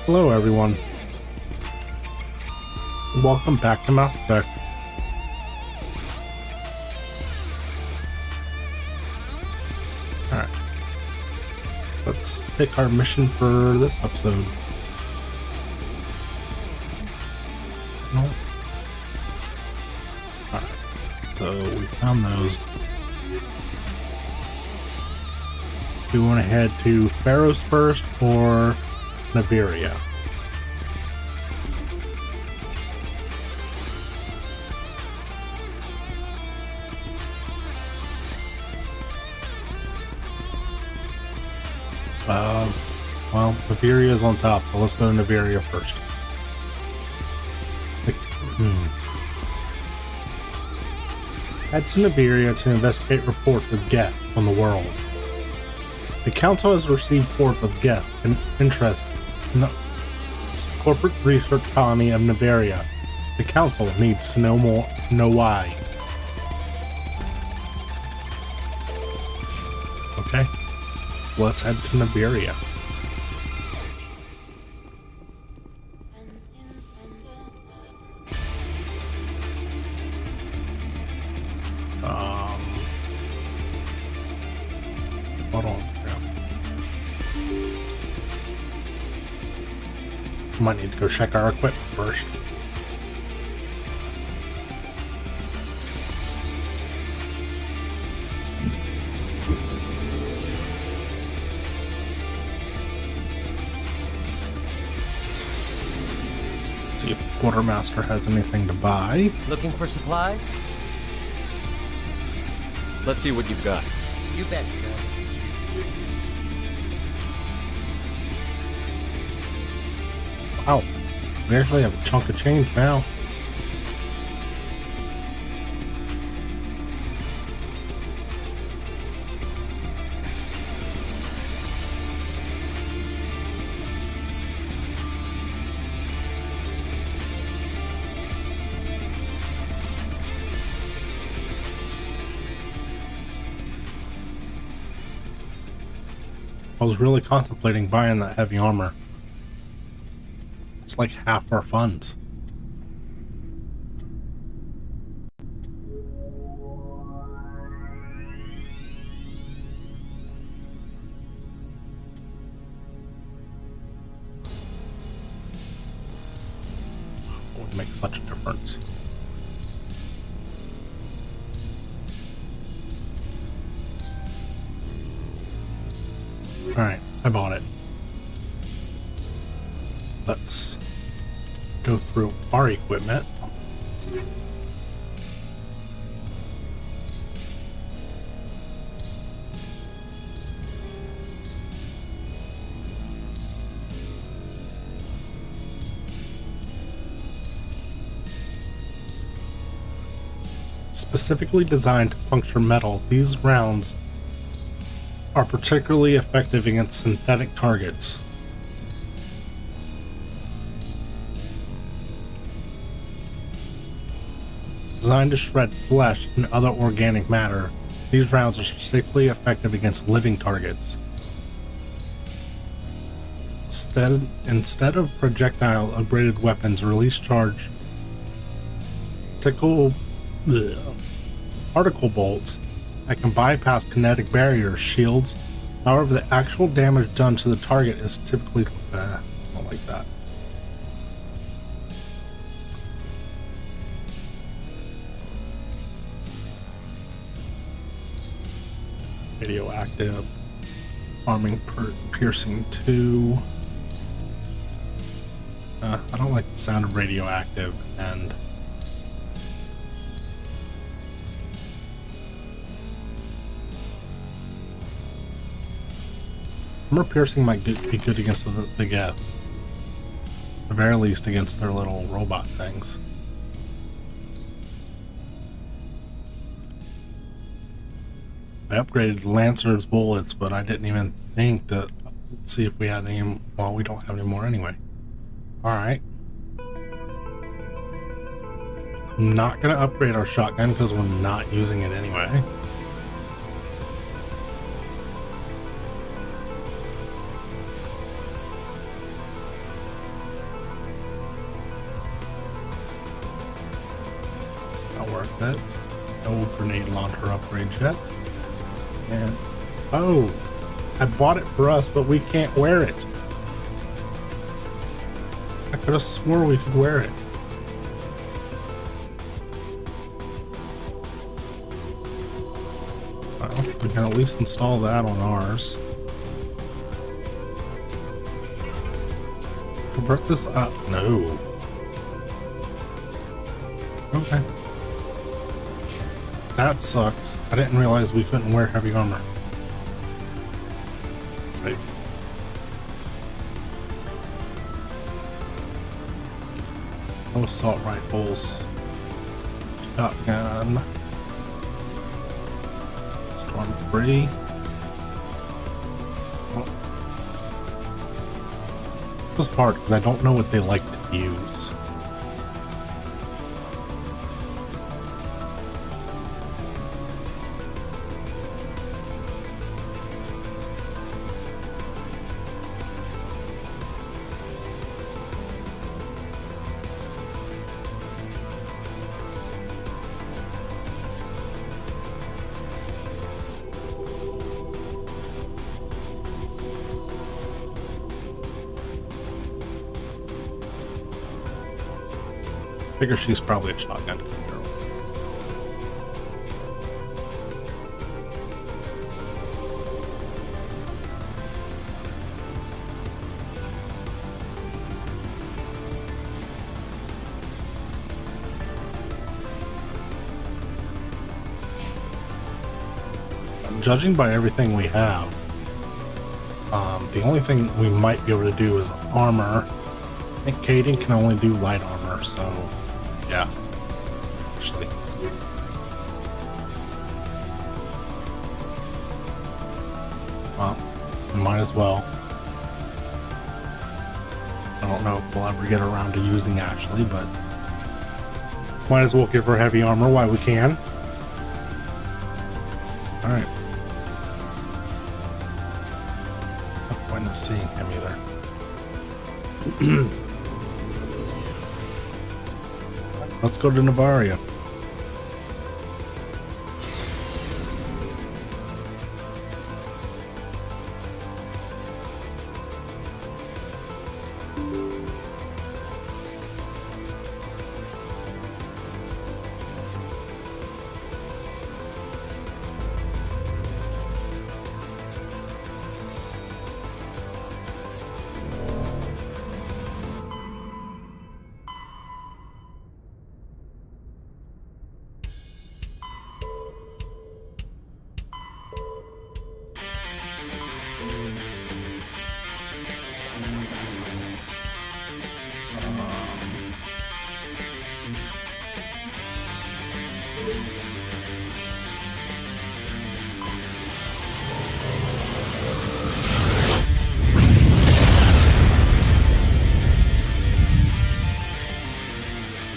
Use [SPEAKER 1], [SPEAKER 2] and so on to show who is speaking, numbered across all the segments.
[SPEAKER 1] Hello everyone. Welcome back to Mass Effect. Alright. Let's pick our mission for this episode. No. Alright. So we found those. Do we want to head to Pharaoh's first or Naviria? Well, Naviria is on top, so let's go to Naviria first. Head to Naviria to investigate reports of Geth on the world. The Council has received reports of Geth and interest in the corporate research colony of Naviria. The Council needs to know why. Okay, let's head to Naviria. Hold on a second. Might need to go check our equipment first. See if Quartermaster has anything to buy.
[SPEAKER 2] Looking for supplies?
[SPEAKER 3] Let's see what you've got.
[SPEAKER 2] You bet, Joe.
[SPEAKER 1] Wow, we actually have a chunk of change now. I was really contemplating buying that heavy armor. It's like half our funds. It would make such a difference. Alright, I bought it. Let's go through our equipment. Specifically designed to puncture metal, these rounds are particularly effective against synthetic targets. Designed to shred flesh and other organic matter, these rounds are particularly effective against living targets. Instead of projectile upgraded weapons, release charge particle bolts that can bypass kinetic barriers, shields. However, the actual damage done to the target is typically not like that. Radioactive, arming piercing 2. I don't like the sound of radioactive, and armor piercing might be good against the Geth. At the very least against their little robot things. I upgraded Lancer's bullets, but I didn't even think to see if we had any. Well, we don't have any more anyway. Alright. I'm not going to upgrade our shotgun because we're not using it anyway. Not worth it. No grenade launcher upgrade yet. And oh, I bought it for us, but we can't wear it. I could have swore we could wear it. Well, we can at least install that on ours. Convert this up. No. Okay. That sucks. I didn't realize we couldn't wear heavy armor. Right. No assault rifles. Shotgun. Storm debris. Oh. This is hard because I don't know what they like to use. Figure she's probably a shotgun girl. Judging by everything we have, the only thing we might be able to do is armor. I think Caden can only do light armor, so yeah, actually. Well, we might as well. I don't know if we'll ever get around to using Ashley, but might as well give her heavy armor while we can. Alright. No point in seeing him either. Let's go to Navaria.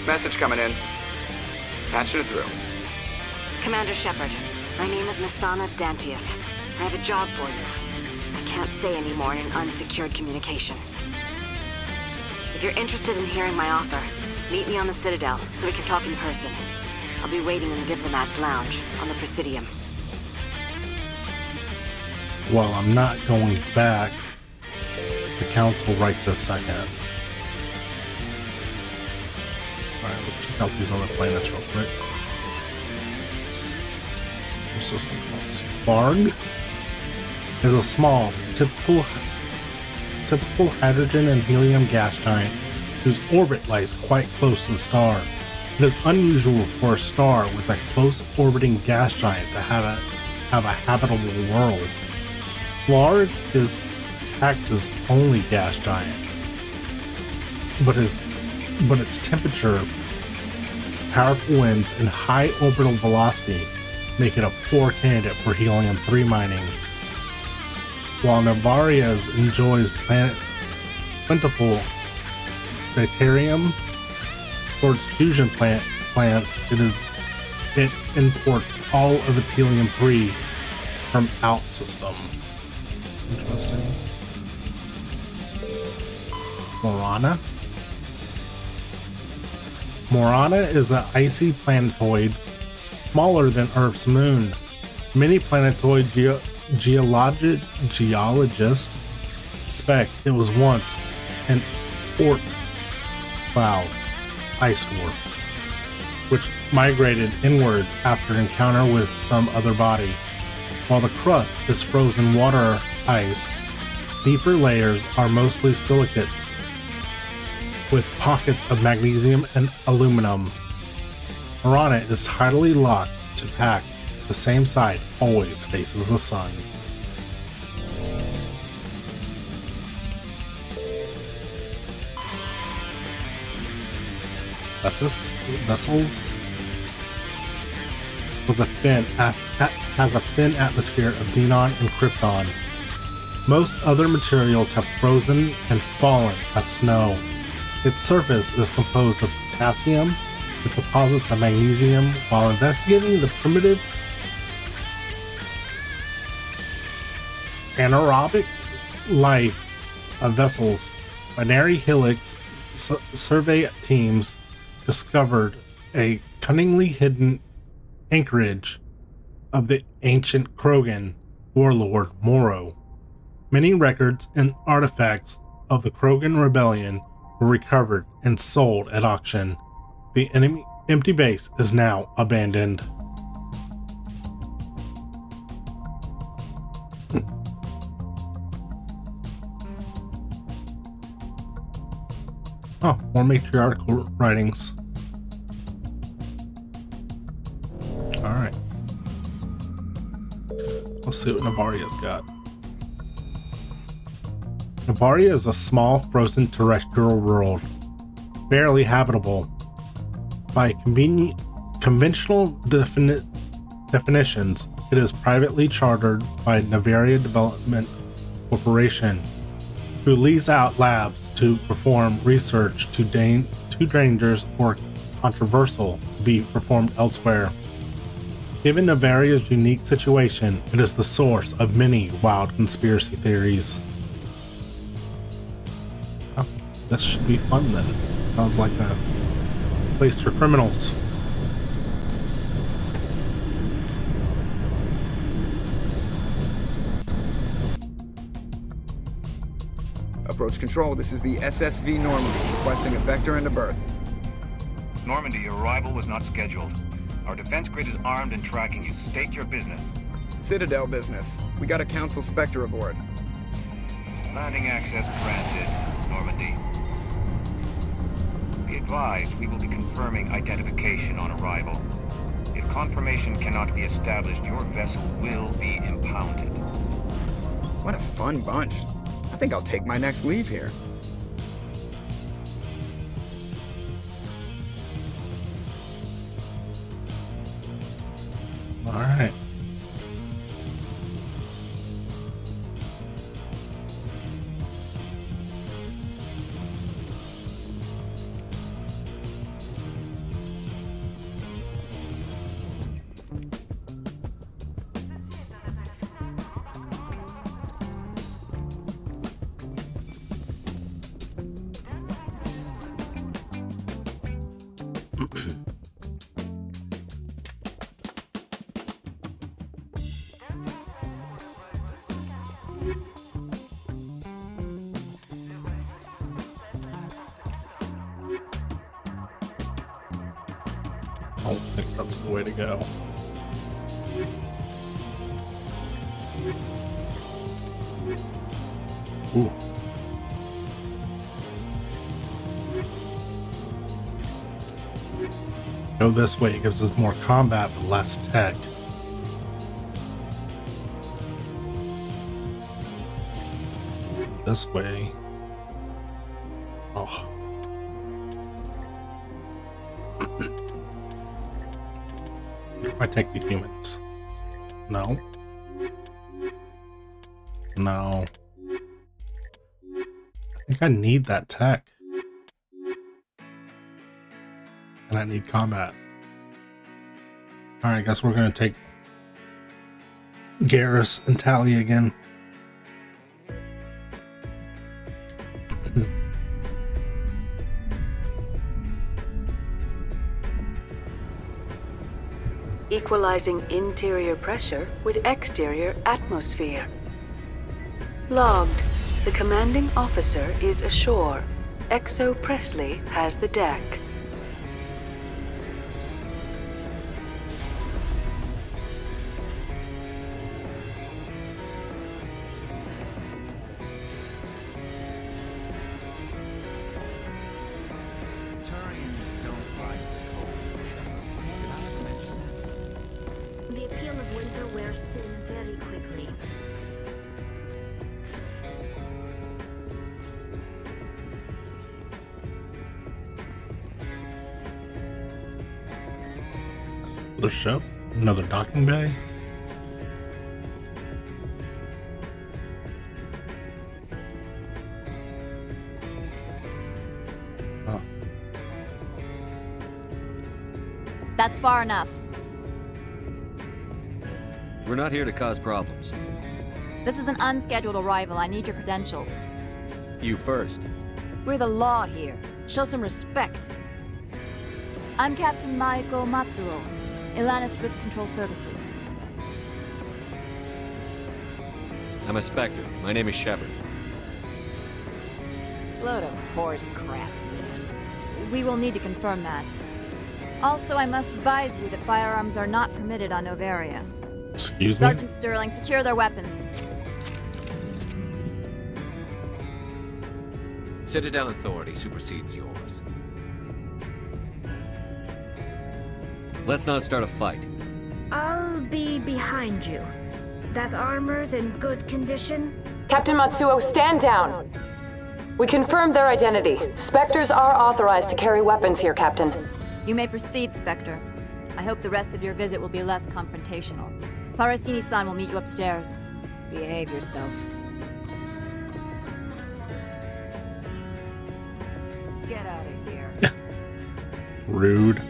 [SPEAKER 3] Message coming in. Patching it through.
[SPEAKER 4] Commander Shepard, my name is Nasana Dantius. I have a job for you. I can't say any more in an unsecured communication. If you're interested in hearing my offer, meet me on the Citadel so we can talk in person. I'll be waiting in the Diplomat's Lounge on the Presidium.
[SPEAKER 1] Well, I'm not going back to the council right this second. Alright, let's check out these other planets real quick. What's this one called? Sparg is a small, typical hydrogen and helium gas giant whose orbit lies quite close to the star. It is unusual for a star with a close orbiting gas giant to have a habitable world. Sparg is Axis' only gas giant, but its temperature, powerful winds, and high orbital velocity make it a poor candidate for helium-3 mining. While Navaria's enjoys plentiful deuterium towards fusion plants, it imports all of its helium-3 from out system. Interesting. Morana is an icy planetoid smaller than Earth's moon. Many planetoid geologists suspect it was once an Oort cloud ice dwarf, which migrated inward after encounter with some other body. While the crust is frozen water ice, deeper layers are mostly silicates, with pockets of magnesium and aluminum. Morana is tidally locked to Pax. The same side always faces the sun. Vessels has a thin atmosphere of xenon and krypton. Most other materials have frozen and fallen as snow. Its surface is composed of potassium with deposits of magnesium. While investigating the primitive anaerobic life of vessels, binary helix survey teams discovered a cunningly hidden anchorage of the ancient Krogan warlord Moro. Many records and artifacts of the Krogan rebellion were recovered and sold at auction. The empty base is now abandoned. Oh, more matriarchal writings. Alright. Let's see what Navaria's got. Navaria is a small, frozen terrestrial world, barely habitable. By conventional definitions, it is privately chartered by Navaria Development Corporation, who lease out labs to perform research too dangerous or controversial to be performed elsewhere. Given Navaria's unique situation, it is the source of many wild conspiracy theories. Oh, this should be fun then. Sounds like a place for criminals.
[SPEAKER 3] Approach control, this is the SSV Normandy, requesting a vector and a berth.
[SPEAKER 5] Normandy, your arrival was not scheduled. Our defense grid is armed and tracking you. State your business.
[SPEAKER 3] Citadel business. We got a Council Spectre aboard.
[SPEAKER 5] Landing access granted, Normandy. Be advised, we will be confirming identification on arrival. If confirmation cannot be established, your vessel will be impounded.
[SPEAKER 3] What a fun bunch. I think I'll take my next leave here.
[SPEAKER 1] All right. I don't think that's the way to go. Ooh. Go this way, it gives us more combat but less tech. This way. Oh. If I take the humans. No. No. I think I need that tech. And I need combat. Alright, I guess we're gonna take Garrus and Tally again.
[SPEAKER 6] equalizing interior pressure with exterior atmosphere. Logged. The commanding officer is ashore. Exo Presley has the deck.
[SPEAKER 3] Turians don't like the cold, Shepard. Did I mention that?
[SPEAKER 7] The appeal of winter wears thin very quickly.
[SPEAKER 1] The ship? Another docking bay? Oh.
[SPEAKER 8] That's far enough.
[SPEAKER 2] We're not here to cause problems.
[SPEAKER 8] This is an unscheduled arrival. I need your credentials.
[SPEAKER 2] You first.
[SPEAKER 9] We're the law here. Show some respect.
[SPEAKER 8] I'm Captain Maiko Matsuo, Ilanis Risk Control Services.
[SPEAKER 2] I'm a Spectre. My name is Shepard.
[SPEAKER 9] Load of horse crap, man.
[SPEAKER 8] We will need to confirm that. Also, I must advise you that firearms are not permitted on Novaria.
[SPEAKER 1] Excuse me?
[SPEAKER 8] Sergeant Sterling, secure their weapons.
[SPEAKER 10] Citadel authority supersedes yours.
[SPEAKER 2] Let's not start a fight.
[SPEAKER 7] I'll be behind you. That armor's in good condition?
[SPEAKER 6] Captain Matsuo, stand down. We confirmed their identity. Spectres are authorized to carry weapons here, Captain.
[SPEAKER 8] You may proceed, Spectre. I hope the rest of your visit will be less confrontational. Parasini-san will meet you upstairs.
[SPEAKER 9] Behave yourself. Get out of here.
[SPEAKER 1] Rude.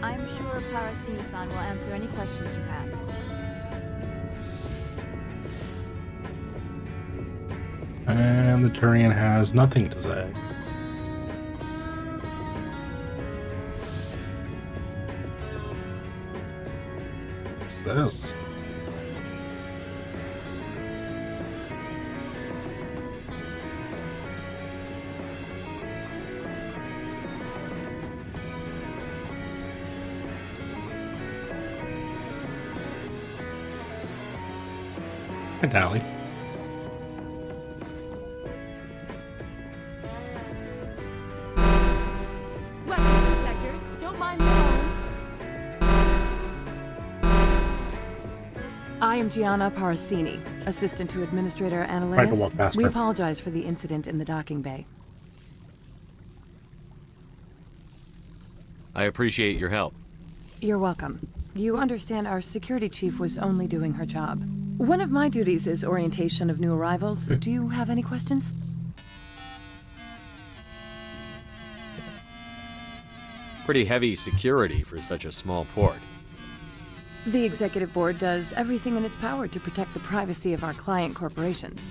[SPEAKER 8] I'm sure Parasini-san will answer any questions you have.
[SPEAKER 1] And the Turian has nothing to say. What's this? Hi, Dally.
[SPEAKER 9] Weapon protectors, don't mind the bones.
[SPEAKER 11] I am Gianna Parasini, assistant to Administrator
[SPEAKER 1] I can
[SPEAKER 11] Analyst.
[SPEAKER 1] walk past
[SPEAKER 11] We
[SPEAKER 1] her.
[SPEAKER 11] apologize for the incident in the docking bay.
[SPEAKER 2] I appreciate your help.
[SPEAKER 11] You're welcome. You understand our security chief was only doing her job. One of my duties is orientation of new arrivals. Do you have any questions?
[SPEAKER 2] Pretty heavy security for such a small port.
[SPEAKER 11] The executive board does everything in its power to protect the privacy of our client corporations.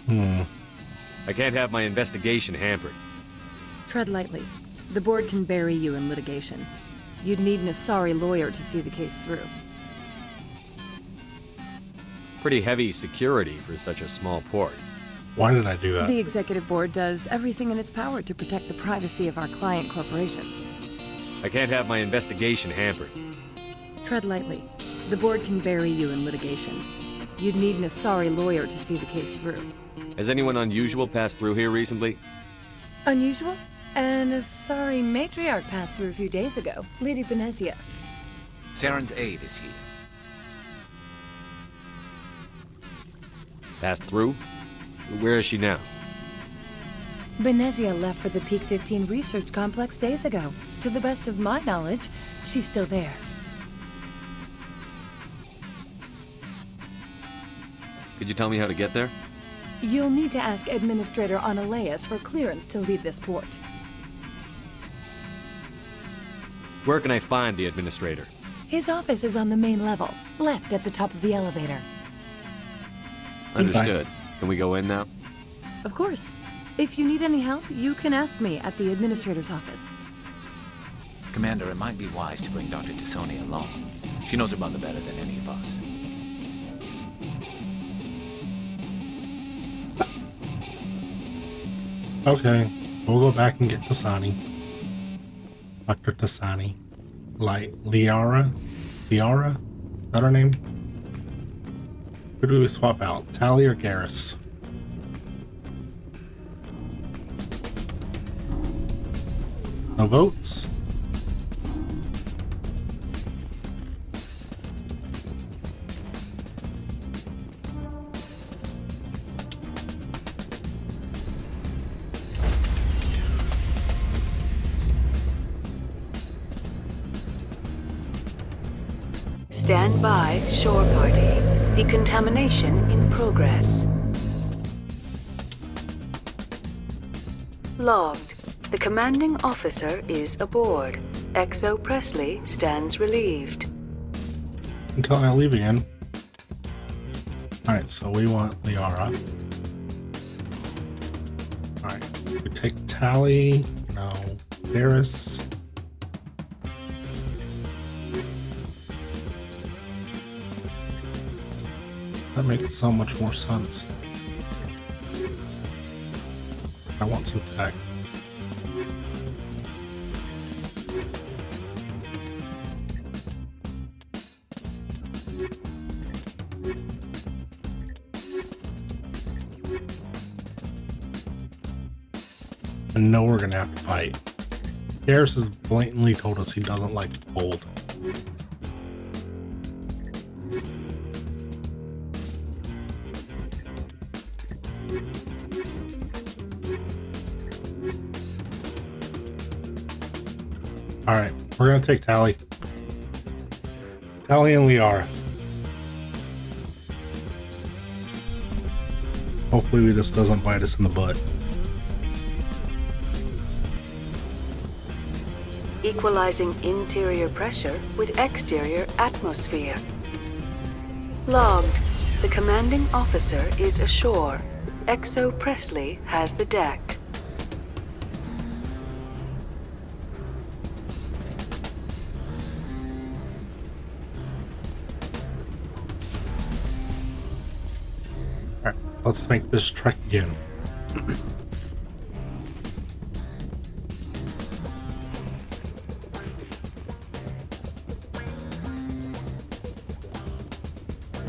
[SPEAKER 2] I can't have my investigation hampered.
[SPEAKER 11] Tread lightly. The board can bury you in litigation. You'd need an Asari lawyer to see the case through.
[SPEAKER 2] Pretty heavy security for such a small port.
[SPEAKER 1] Why did I do that?
[SPEAKER 11] The executive board does everything in its power to protect the privacy of our client corporations.
[SPEAKER 2] I can't have my investigation hampered.
[SPEAKER 11] Tread lightly. The board can bury you in litigation. You'd need an Asari lawyer to see the case through.
[SPEAKER 2] Has anyone unusual passed through here recently?
[SPEAKER 11] Unusual? An Asari matriarch passed through a few days ago. Lady Benezia.
[SPEAKER 10] Saren's aide is here.
[SPEAKER 2] Passed through? Where is she now?
[SPEAKER 11] Benezia left for the Peak 15 research complex days ago. To the best of my knowledge, she's still there.
[SPEAKER 2] Could you tell me how to get there?
[SPEAKER 11] You'll need to ask Administrator Analeas for clearance to leave this port.
[SPEAKER 2] Where can I find the administrator?
[SPEAKER 11] His office is on the main level, left at the top of the elevator.
[SPEAKER 2] Understood. Can we go in now?
[SPEAKER 11] Of course. If you need any help, you can ask me at the administrator's office.
[SPEAKER 10] Commander, it might be wise to bring Dr. T'Soni along. She knows her mother better than any of us.
[SPEAKER 1] Okay, we'll go back and get T'Soni. Dr. T'Soni. Liara? Liara? Is that her name? Who do we swap out? Tally or Garrus? No votes?
[SPEAKER 6] Stand by, shore party. Decontamination in progress. Logged. The commanding officer is aboard. XO Presley stands relieved.
[SPEAKER 1] Until I leave again. Alright, so we want Liara. Alright, we take Tally. No. Garrus. That makes so much more sense. I want some tech. I know we're gonna have to fight. Garrus has blatantly told us he doesn't like the cold. Alright, we're gonna take Tally. Tally and Liara. Hopefully this doesn't bite us in the butt.
[SPEAKER 6] Equalizing interior pressure with exterior atmosphere. Logged. The commanding officer is ashore. XO Presley has the deck.
[SPEAKER 1] Alright, let's make this trek again.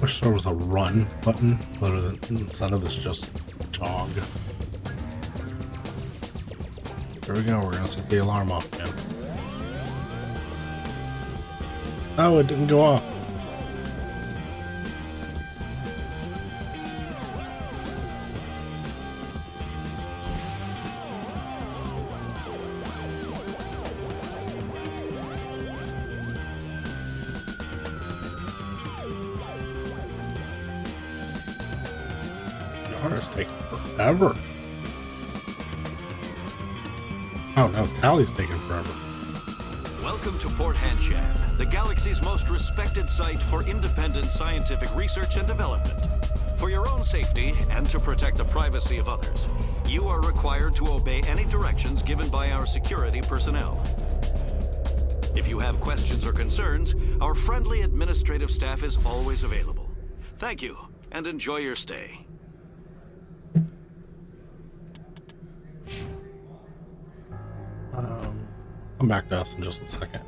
[SPEAKER 1] Wish there was a run button instead of this just jog. There we go, we're gonna set the alarm off again. Oh, it didn't go off. It's taking forever. Oh no, Tally's taking forever.
[SPEAKER 12] Welcome to Port Hanshan, the galaxy's most respected site for independent scientific research and development. For your own safety and to protect the privacy of others, you are required to obey any directions given by our security personnel. If you have questions or concerns, our friendly administrative staff is always available. Thank you, and enjoy your stay.
[SPEAKER 1] Come back to us in just a second.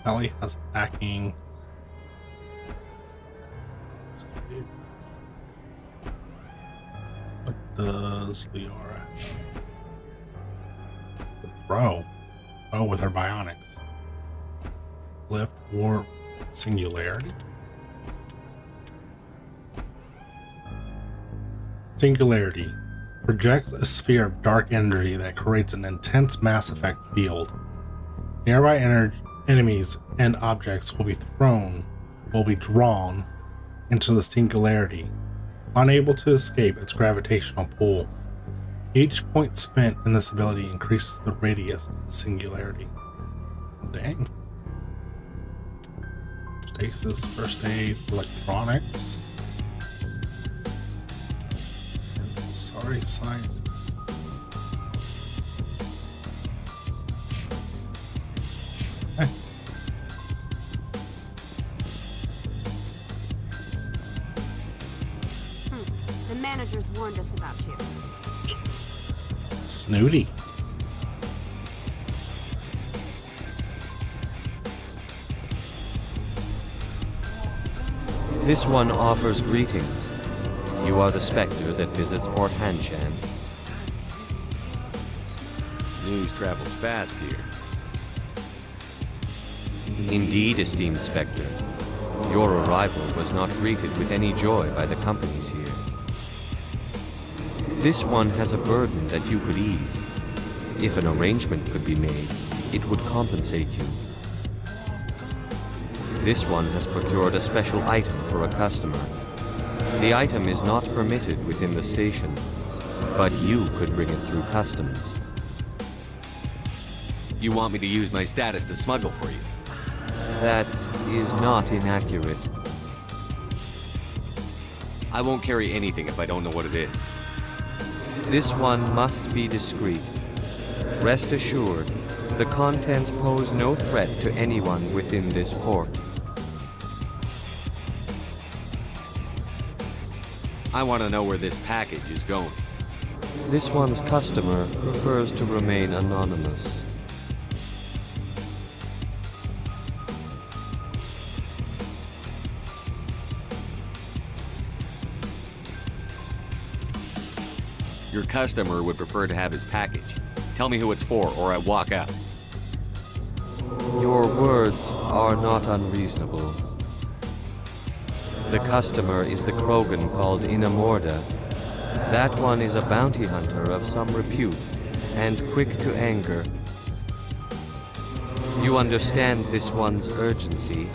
[SPEAKER 1] Tally has hacking. What does Liara? Throw. Oh, with her bionics. Lift, warp, singularity. Singularity. Projects a sphere of dark energy that creates an intense Mass Effect field. Nearby enemies and objects will be drawn into the singularity, unable to escape its gravitational pull. Each point spent in this ability increases the radius of the singularity. Dang. Stasis, first aid, electronics. Sorry, sign.
[SPEAKER 9] The managers warned us about you.
[SPEAKER 1] Snooty.
[SPEAKER 2] This one offers greetings. You are the Spectre that visits Port Hanchan.
[SPEAKER 13] News travels fast here.
[SPEAKER 2] Indeed, esteemed Spectre. Your arrival was not greeted with any joy by the companies here. This one has a burden that you could ease. If an arrangement could be made, it would compensate you. This one has procured a special item for a customer. The item is not permitted within the station, but you could bring it through customs.
[SPEAKER 13] You want me to use my status to smuggle for you?
[SPEAKER 2] That is not inaccurate.
[SPEAKER 13] I won't carry anything if I don't know what it is.
[SPEAKER 2] This one must be discreet. Rest assured, the contents pose no threat to anyone within this port.
[SPEAKER 13] I want to know where this package is going.
[SPEAKER 2] This one's customer prefers to remain anonymous.
[SPEAKER 13] Your customer would prefer to have his package. Tell me who it's for, or I walk out.
[SPEAKER 2] Your words are not unreasonable. The customer is the Krogan called Inamorda. That one is a bounty hunter of some repute, and quick to anger. You understand this one's urgency.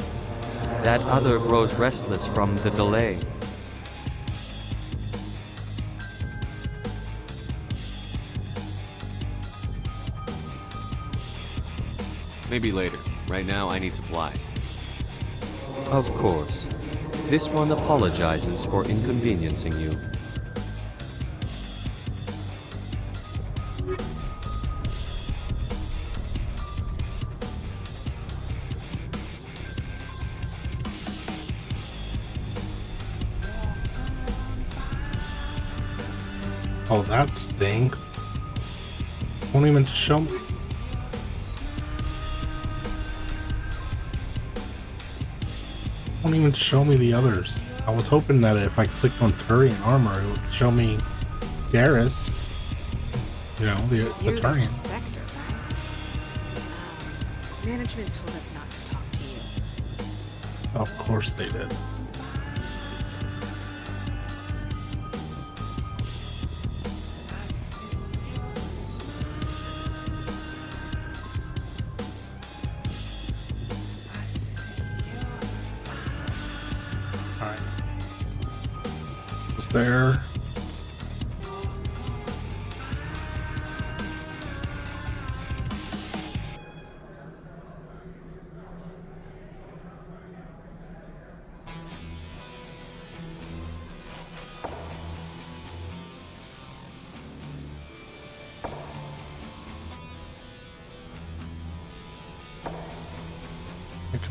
[SPEAKER 2] That other grows restless from the delay.
[SPEAKER 13] Maybe later. Right now, I need supplies.
[SPEAKER 2] Of course. This one apologizes for inconveniencing you.
[SPEAKER 1] Oh, that stinks. Won't even show me. Won't even show me the others. I was hoping that if I clicked on Turian armor, it would show me Garrus. You know, the Turian.
[SPEAKER 9] Spectre, right? Management told us not to talk to you.
[SPEAKER 1] Of course they did. Alright. Was there...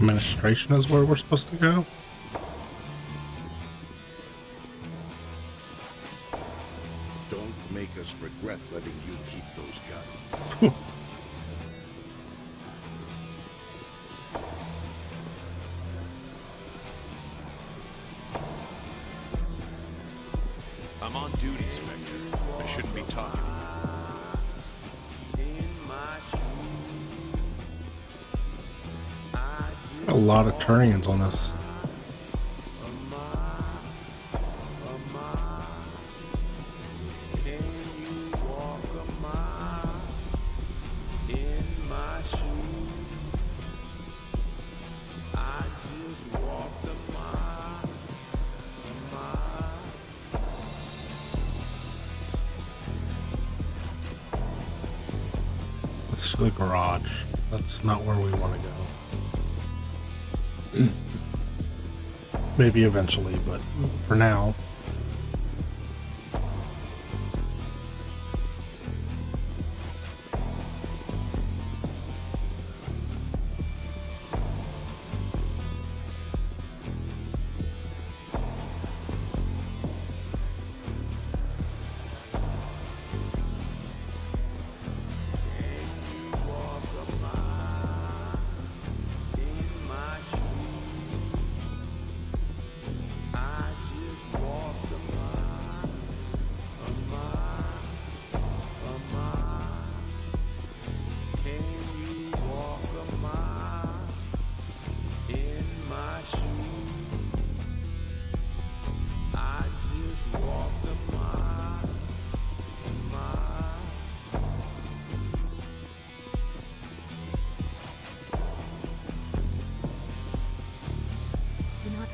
[SPEAKER 1] Administration is where we're supposed to go?
[SPEAKER 14] Don't make us regret letting you keep those guns.
[SPEAKER 12] I'm on duty, Spectre. I shouldn't be talking.
[SPEAKER 1] A lot of Turians on this. Let's do the garage. That's not where we want to go. Maybe eventually, but for now.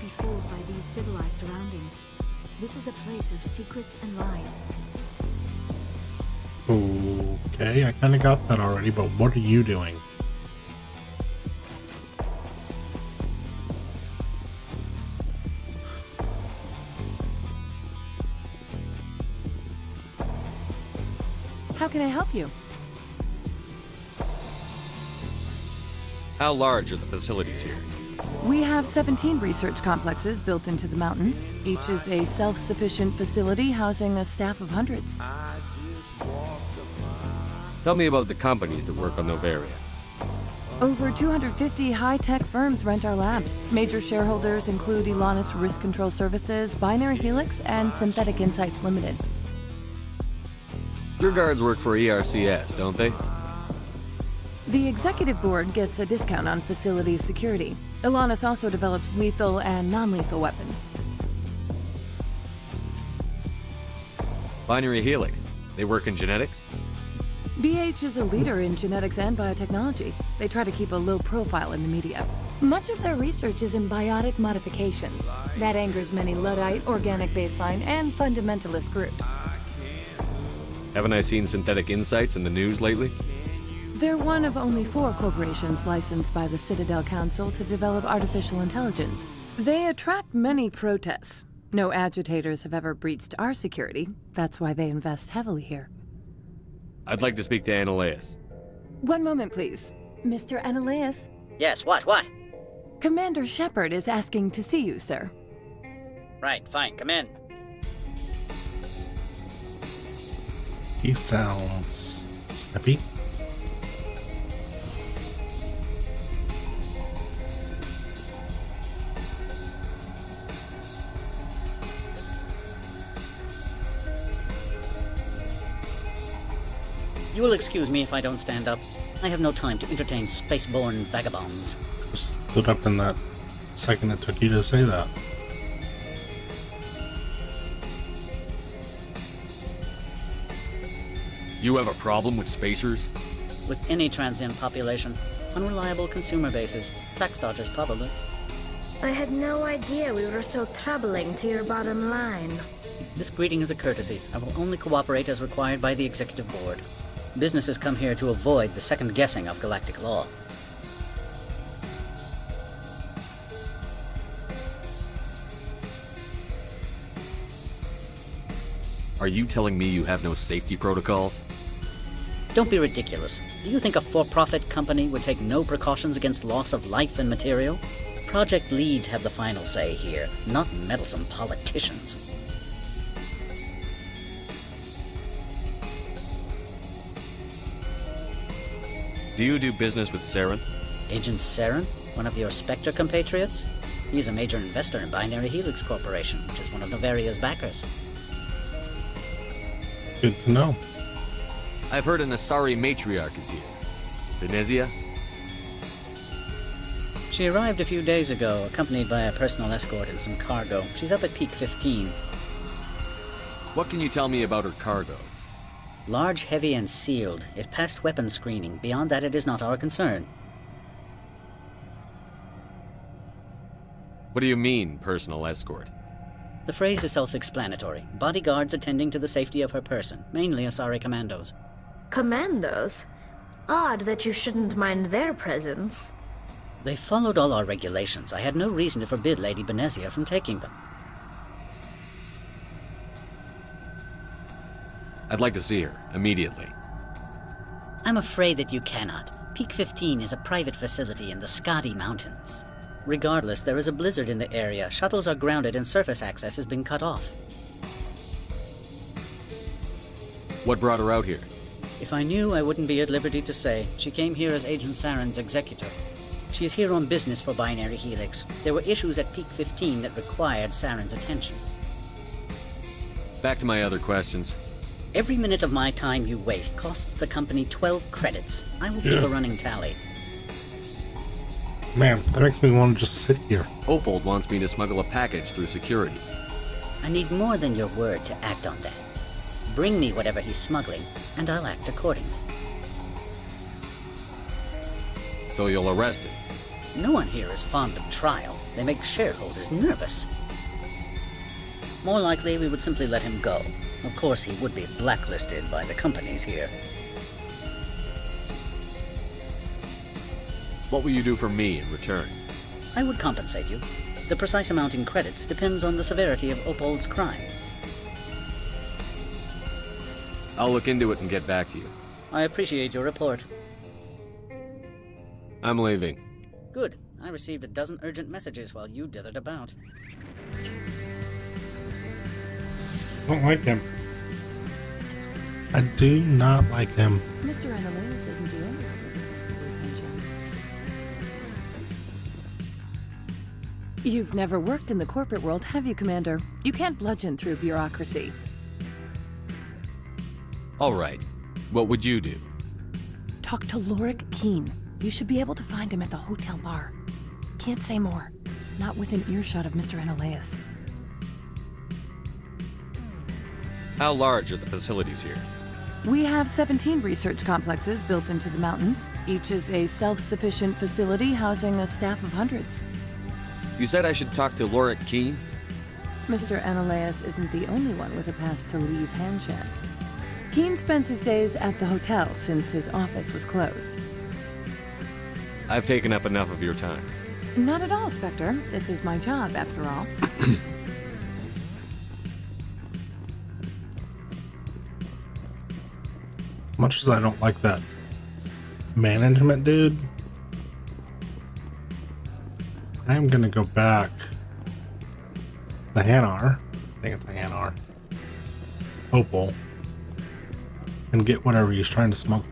[SPEAKER 7] be fooled by these civilized surroundings. This is a place of secrets and lies.
[SPEAKER 1] Okay, I kind of got that already, but what are you doing?
[SPEAKER 11] How can I help you?
[SPEAKER 13] How large are the facilities here?
[SPEAKER 11] We have 17 research complexes built into the mountains. Each is a self-sufficient facility housing a staff of hundreds.
[SPEAKER 13] Tell me about the companies that work on Novaria.
[SPEAKER 11] Over 250 high-tech firms rent our labs. Major shareholders include Elanus Risk Control Services, Binary Helix, and Synthetic Insights Limited.
[SPEAKER 13] Your guards work for ERCS, don't they?
[SPEAKER 11] The executive board gets a discount on facility security. Elanus also develops lethal and non-lethal weapons.
[SPEAKER 13] Binary Helix. They work in genetics?
[SPEAKER 11] BH is a leader in genetics and biotechnology. They try to keep a low profile in the media. Much of their research is in biotic modifications. That angers many Luddite, organic baseline, and fundamentalist groups.
[SPEAKER 13] Haven't I seen Synthetic Insights in the news lately?
[SPEAKER 11] They're one of only 4 corporations licensed by the Citadel Council to develop artificial intelligence. They attract many protests. No agitators have ever breached our security. That's why they invest heavily here.
[SPEAKER 13] I'd like to speak to Annaleus.
[SPEAKER 11] One moment, please. Mr. Annaleus?
[SPEAKER 15] Yes, what?
[SPEAKER 11] Commander Shepard is asking to see you, sir.
[SPEAKER 15] Right, fine, come in.
[SPEAKER 1] He sounds snippy.
[SPEAKER 15] You will excuse me if I don't stand up. I have no time to entertain spaceborne vagabonds.
[SPEAKER 1] Just stood up in that second it took you to say that.
[SPEAKER 13] You have a problem with spacers?
[SPEAKER 15] With any transient population, unreliable consumer bases, tax dodgers probably.
[SPEAKER 7] I had no idea we were so troubling to your bottom line.
[SPEAKER 15] This greeting is a courtesy. I will only cooperate as required by the executive board. Businesses come here to avoid the second guessing of galactic law.
[SPEAKER 13] Are you telling me you have no safety protocols?
[SPEAKER 15] Don't be ridiculous. Do you think a for-profit company would take no precautions against loss of life and material? Project leads have the final say here, not meddlesome politicians.
[SPEAKER 13] Do you do business with Saren?
[SPEAKER 15] Agent Saren? One of your Spectre compatriots? He's a major investor in Binary Helix Corporation, which is one of Novaria's backers.
[SPEAKER 1] Good to know.
[SPEAKER 13] I've heard an Asari matriarch is here. Venezia?
[SPEAKER 15] She arrived a few days ago, accompanied by a personal escort and some cargo. She's up at Peak 15.
[SPEAKER 13] What can you tell me about her cargo?
[SPEAKER 15] Large, heavy, and sealed. It passed weapons screening. Beyond that, it is not our concern.
[SPEAKER 13] What do you mean, personal escort?
[SPEAKER 15] The phrase is self-explanatory. Bodyguards attending to the safety of her person, mainly Asari commandos.
[SPEAKER 7] Commandos? Odd that you shouldn't mind their presence.
[SPEAKER 15] They followed all our regulations. I had no reason to forbid Lady Benezia from taking them.
[SPEAKER 13] I'd like to see her, immediately.
[SPEAKER 15] I'm afraid that you cannot. Peak 15 is a private facility in the Skadi Mountains. Regardless, there is a blizzard in the area. Shuttles are grounded and surface access has been cut off.
[SPEAKER 13] What brought her out here?
[SPEAKER 15] If I knew, I wouldn't be at liberty to say. She came here as Agent Saren's executor. She is here on business for Binary Helix. There were issues at Peak 15 that required Saren's attention.
[SPEAKER 13] Back to my other questions.
[SPEAKER 15] Every minute of my time you waste costs the company 12 credits. I will keep a running tally.
[SPEAKER 1] Man, that makes me want to just sit here.
[SPEAKER 13] Opold wants me to smuggle a package through security.
[SPEAKER 15] I need more than your word to act on that. Bring me whatever he's smuggling, and I'll act accordingly.
[SPEAKER 13] So you'll arrest him?
[SPEAKER 15] No one here is fond of trials. They make shareholders nervous. More likely, we would simply let him go. Of course, he would be blacklisted by the companies here.
[SPEAKER 13] What will you do for me in return?
[SPEAKER 15] I would compensate you. The precise amount in credits depends on the severity of Opold's crime.
[SPEAKER 13] I'll look into it and get back to you.
[SPEAKER 15] I appreciate your report.
[SPEAKER 13] I'm leaving.
[SPEAKER 15] Good. I received a dozen urgent messages while you dithered about.
[SPEAKER 1] I don't like him. I do not like him.
[SPEAKER 11] Mr. Annalise isn't the only one with a pension. You've never worked in the corporate world, have you, Commander? You can't bludgeon through bureaucracy.
[SPEAKER 13] All right. What would you do?
[SPEAKER 11] Talk to Lorik Keene. You should be able to find him at the hotel bar. Can't say more. Not within earshot of Mr. Annalise.
[SPEAKER 13] How large are the facilities here?
[SPEAKER 11] We have 17 research complexes built into the mountains. Each is a self-sufficient facility housing a staff of hundreds.
[SPEAKER 13] You said I should talk to Lorik Keene?
[SPEAKER 11] Mr. Annalise isn't the only one with a pass to leave Hanshan. Keene spends his days at the hotel since his office was closed.
[SPEAKER 13] I've taken up enough of your time.
[SPEAKER 11] Not at all, Spectre. This is my job, after all.
[SPEAKER 1] Much as I don't like that management dude, I am gonna go back the Hanar. I think it's a Hanar. Opal. And get whatever he's trying to smuggle.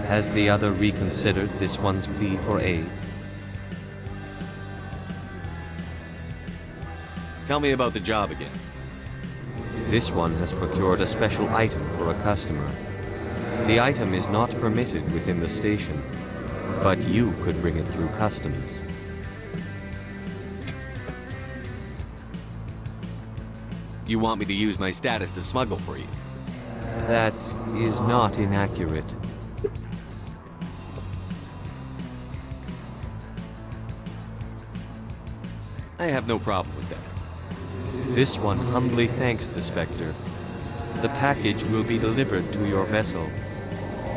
[SPEAKER 2] Has the other reconsidered this one's plea for aid?
[SPEAKER 13] Tell me about the job again.
[SPEAKER 2] This one has procured a special item for a customer. The item is not permitted within the station, but you could bring it through customs.
[SPEAKER 13] You want me to use my status to smuggle for you?
[SPEAKER 2] That is not inaccurate.
[SPEAKER 13] I have no problem with that.
[SPEAKER 2] This one humbly thanks the Spectre. The package will be delivered to your vessel.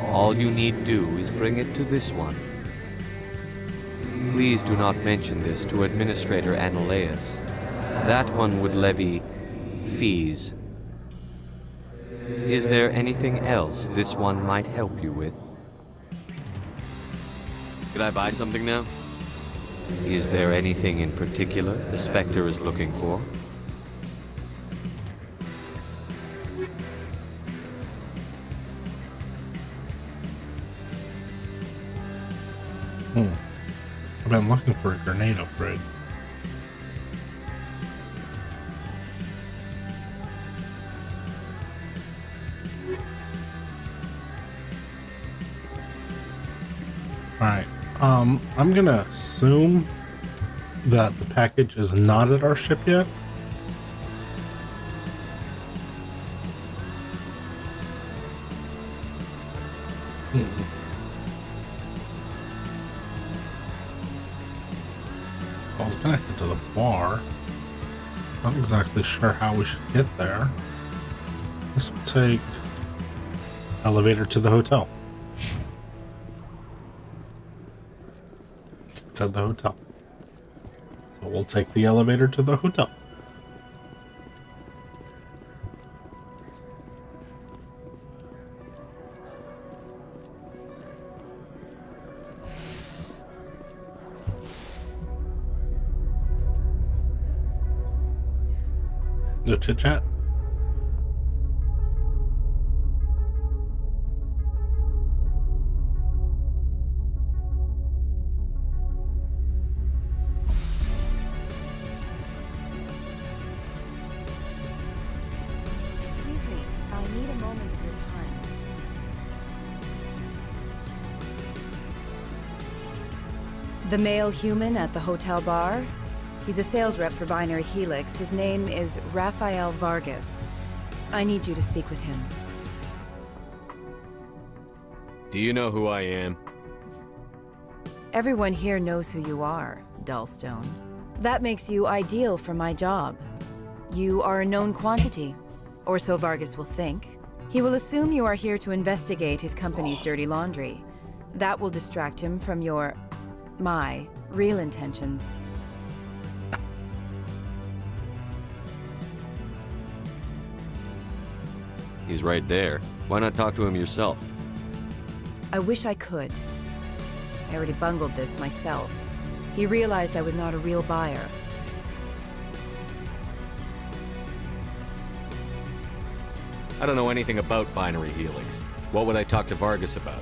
[SPEAKER 2] All you need do is bring it to this one. Please do not mention this to Administrator Annaleus. That one would levy fees. Is there anything else this one might help you with?
[SPEAKER 13] Could I buy something now?
[SPEAKER 2] Is there anything in particular the Spectre is looking for?
[SPEAKER 1] I've been looking for a grenade upgrade. Alright, I'm gonna assume that the package is not at our ship yet. I was gonna head to the bar. Not exactly sure how we should get there. This will take elevator to the hotel. It's at the hotel. So we'll take the elevator to the hotel. No chit chat.
[SPEAKER 16] Excuse me, I need a moment of your time. The male human at the hotel bar? He's a sales rep for Binary Helix. His name is Rafael Vargas. I need you to speak with him.
[SPEAKER 13] Do you know who I am?
[SPEAKER 16] Everyone here knows who you are, Dullstone. That makes you ideal for my job. You are a known quantity, or so Vargas will think. He will assume you are here to investigate his company's dirty laundry. That will distract him from my real intentions.
[SPEAKER 13] He's right there. Why not talk to him yourself?
[SPEAKER 16] I wish I could. I already bungled this myself. He realized I was not a real buyer.
[SPEAKER 13] I don't know anything about binary helix. What would I talk to Vargas about?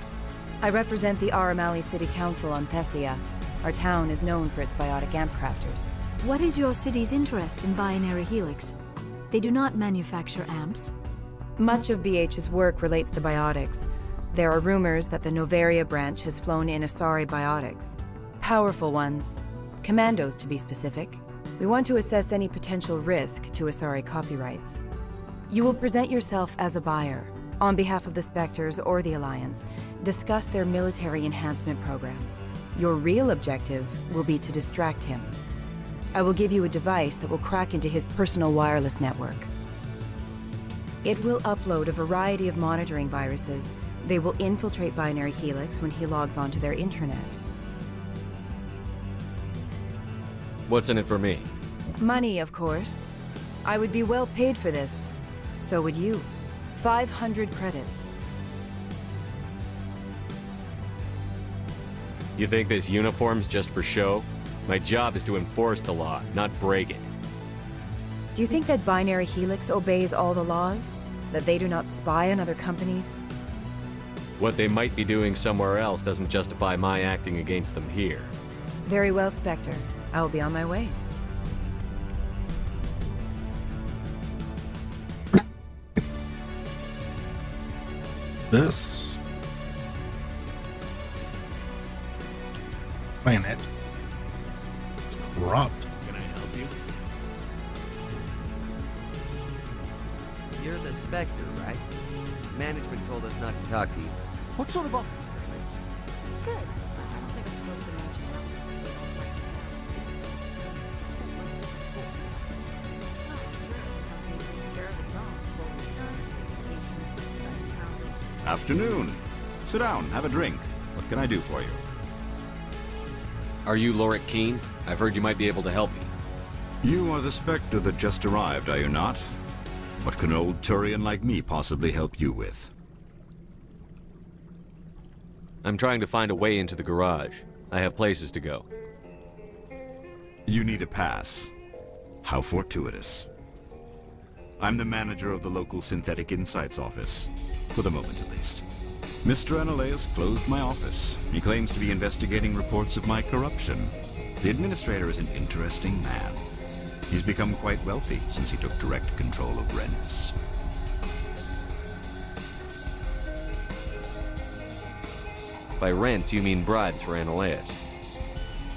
[SPEAKER 16] I represent the Aramali City Council on Thessia. Our town is known for its biotic amp crafters.
[SPEAKER 17] What is your city's interest in binary helix? They do not manufacture amps.
[SPEAKER 16] Much of BH's work relates to biotics. There are rumors that the Novaria branch has flown in Asari biotics. Powerful ones. Commandos, to be specific. We want to assess any potential risk to Asari copyrights. You will present yourself as a buyer, on behalf of the Spectres or the Alliance. Discuss their military enhancement programs. Your real objective will be to distract him. I will give you a device that will crack into his personal wireless network. It will upload a variety of monitoring viruses. They will infiltrate Binary Helix when he logs onto their intranet.
[SPEAKER 13] What's in it for me?
[SPEAKER 16] Money, of course. I would be well paid for this. So would you. 500 credits.
[SPEAKER 13] You think this uniform's just for show? My job is to enforce the law, not break it.
[SPEAKER 16] Do you think that Binary Helix obeys all the laws? That they do not spy on other companies?
[SPEAKER 13] What they might be doing somewhere else doesn't justify my acting against them here.
[SPEAKER 16] Very well, Spectre. I will be on my way.
[SPEAKER 1] This planet is corrupt.
[SPEAKER 10] Can I help you?
[SPEAKER 2] You're the Spectre, right? Management told us not to talk to you.
[SPEAKER 10] What sort of offer?
[SPEAKER 8] Good. I don't think I'm supposed to mention that.
[SPEAKER 18] Afternoon. Sit down, have a drink. What can I do for you?
[SPEAKER 13] Are you Lorik Keen? I've heard you might be able to help me.
[SPEAKER 18] You are the Spectre that just arrived, are you not? What can an old Turian like me possibly help you with?
[SPEAKER 13] I'm trying to find a way into the garage. I have places to go.
[SPEAKER 18] You need a pass. How fortuitous. I'm the manager of the local Synthetic Insights office. For the moment, at least. Mr. Analeus closed my office. He claims to be investigating reports of my corruption. The administrator is an interesting man. He's become quite wealthy since he took direct control of rents.
[SPEAKER 13] By rents, you mean bribes for Analeus.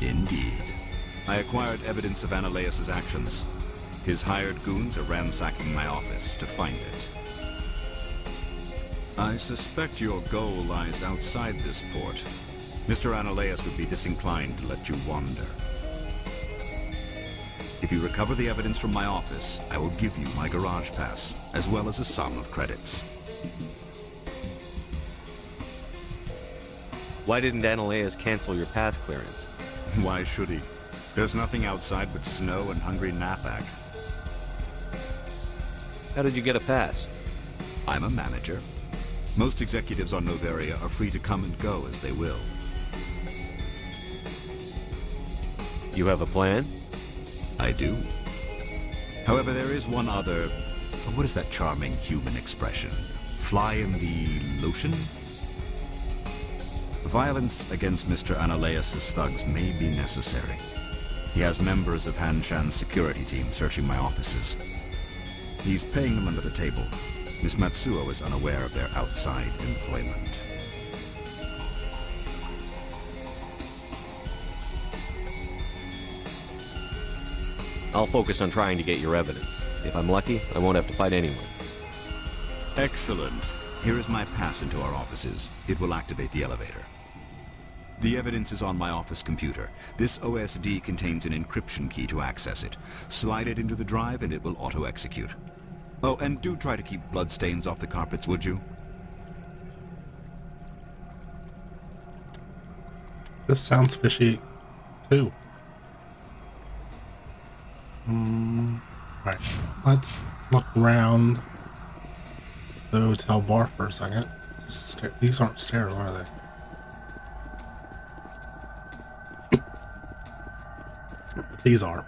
[SPEAKER 18] Indeed. I acquired evidence of Analeus's actions. His hired goons are ransacking my office to find it. I suspect your goal lies outside this port. Mr. Analeus would be disinclined to let you wander. If you recover the evidence from my office, I will give you my garage pass, as well as a sum of credits.
[SPEAKER 13] Why didn't Analeus cancel your pass clearance?
[SPEAKER 18] Why should he? There's nothing outside but snow and hungry Nathak.
[SPEAKER 13] How did you get a pass?
[SPEAKER 18] I'm a manager. Most executives on Novaria are free to come and go as they will.
[SPEAKER 13] You have a plan?
[SPEAKER 18] I do. However, there is one other... What is that charming human expression? Fly in the lotion? Violence against Mr. Analeus' thugs may be necessary. He has members of Han Shan's security team searching my offices. He's paying them under the table. Miss Matsuo is unaware of their outside employment.
[SPEAKER 13] I'll focus on trying to get your evidence. If I'm lucky, I won't have to fight anyone.
[SPEAKER 18] Excellent. Here is my pass into our offices. It will activate the elevator. The evidence is on my office computer. This OSD contains an encryption key to access it. Slide it into the drive and it will auto-execute. Oh, and do try to keep bloodstains off the carpets, would you?
[SPEAKER 1] This sounds fishy, too. Right. Let's look around the hotel bar for a second. These aren't stairs, are they? These are.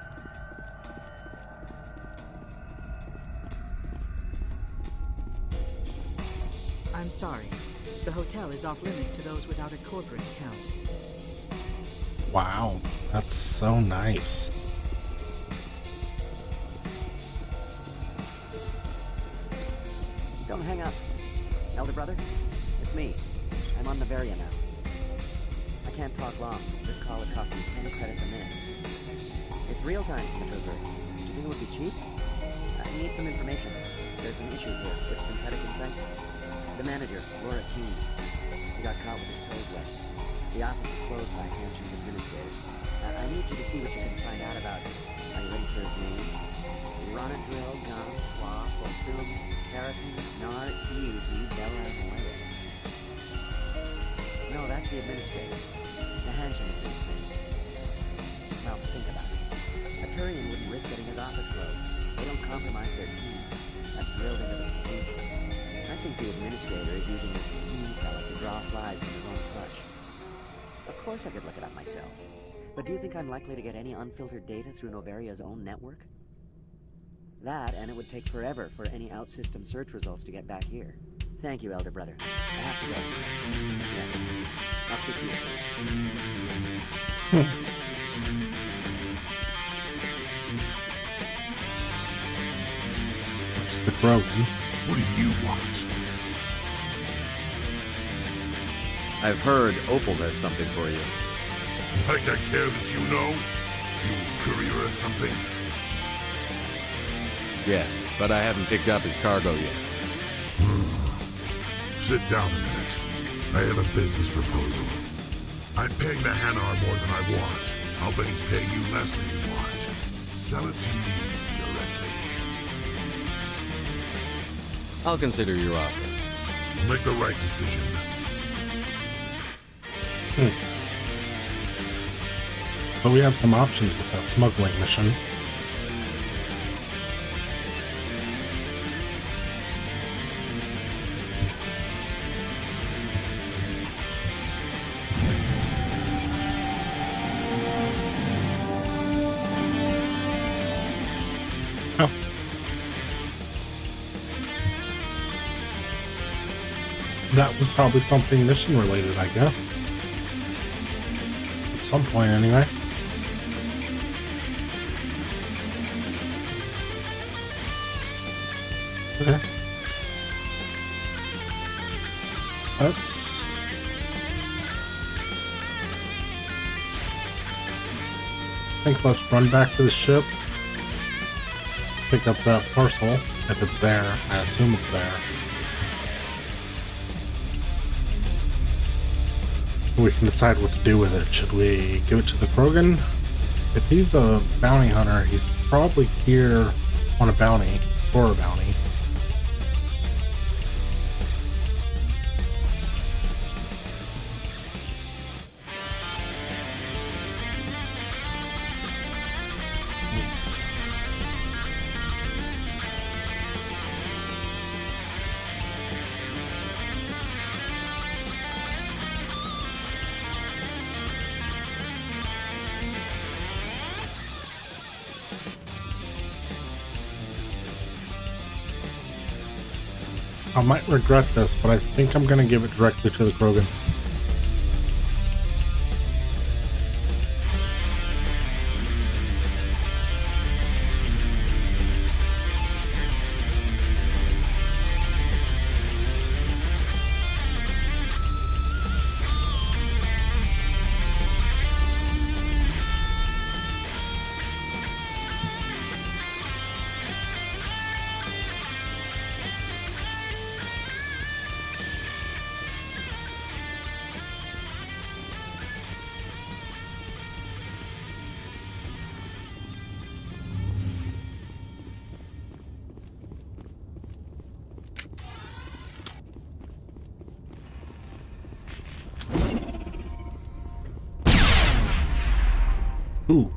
[SPEAKER 19] I'm sorry. The hotel is off limits to those without a corporate account.
[SPEAKER 1] Wow, that's so nice.
[SPEAKER 20] Don't hang up. Elder brother, it's me. I'm on Noveria now. I can't talk long. This call would cost me 10 credits a minute. It's real time, Matroser. Do you think it would be cheap? I need some information. There's an issue here with synthetic insight. The manager, Laura Keene, he got caught with his toes wet. The office is closed by Hanshin's administrators. I need you to see what you can find out about him. Are you ready for his name? Ronadrill, Gum, Swath, Olsum, Keratin, Nar, Yuzi, Bella, Moedas. No, that's the administrator. The Hanshin administrator. Now, think about it. A Turian wouldn't risk getting his office closed. They don't compromise their team. That's drilled into the procedure. I think the administrator is using this fella to draw flies from his own clutch. Of course I could look it up myself. But do you think I'm likely to get any unfiltered data through Noveria's own network? That, and it would take forever for any out-system search results to get back here. Thank you, Elder Brother. I have to go. Yes. I'll speak to you soon.
[SPEAKER 1] It's the Krogan.
[SPEAKER 14] What do you want?
[SPEAKER 13] I've heard Opal has something for you.
[SPEAKER 14] Like I care that you know? You his courier or something?
[SPEAKER 13] Yes, but I haven't picked up his cargo yet.
[SPEAKER 14] Sit down a minute. I have a business proposal. I'm paying the Hanar more than I want. I'll bet he's paying you less than you want. Sell it to me directly.
[SPEAKER 13] I'll consider your offer.
[SPEAKER 14] Make the right decision.
[SPEAKER 1] So we have some options with that smuggling mission. Oh. That was probably something mission related, I guess. At some point, anyway. Okay. Let's... I think let's run back to the ship. Pick up that parcel, if it's there. I assume it's there. We can decide what to do with it. Should we give it to the Krogan? If he's a bounty hunter, he's probably here on a bounty, for a bounty. I might regret this, but I think I'm going to give it directly to the Krogan. Ooh.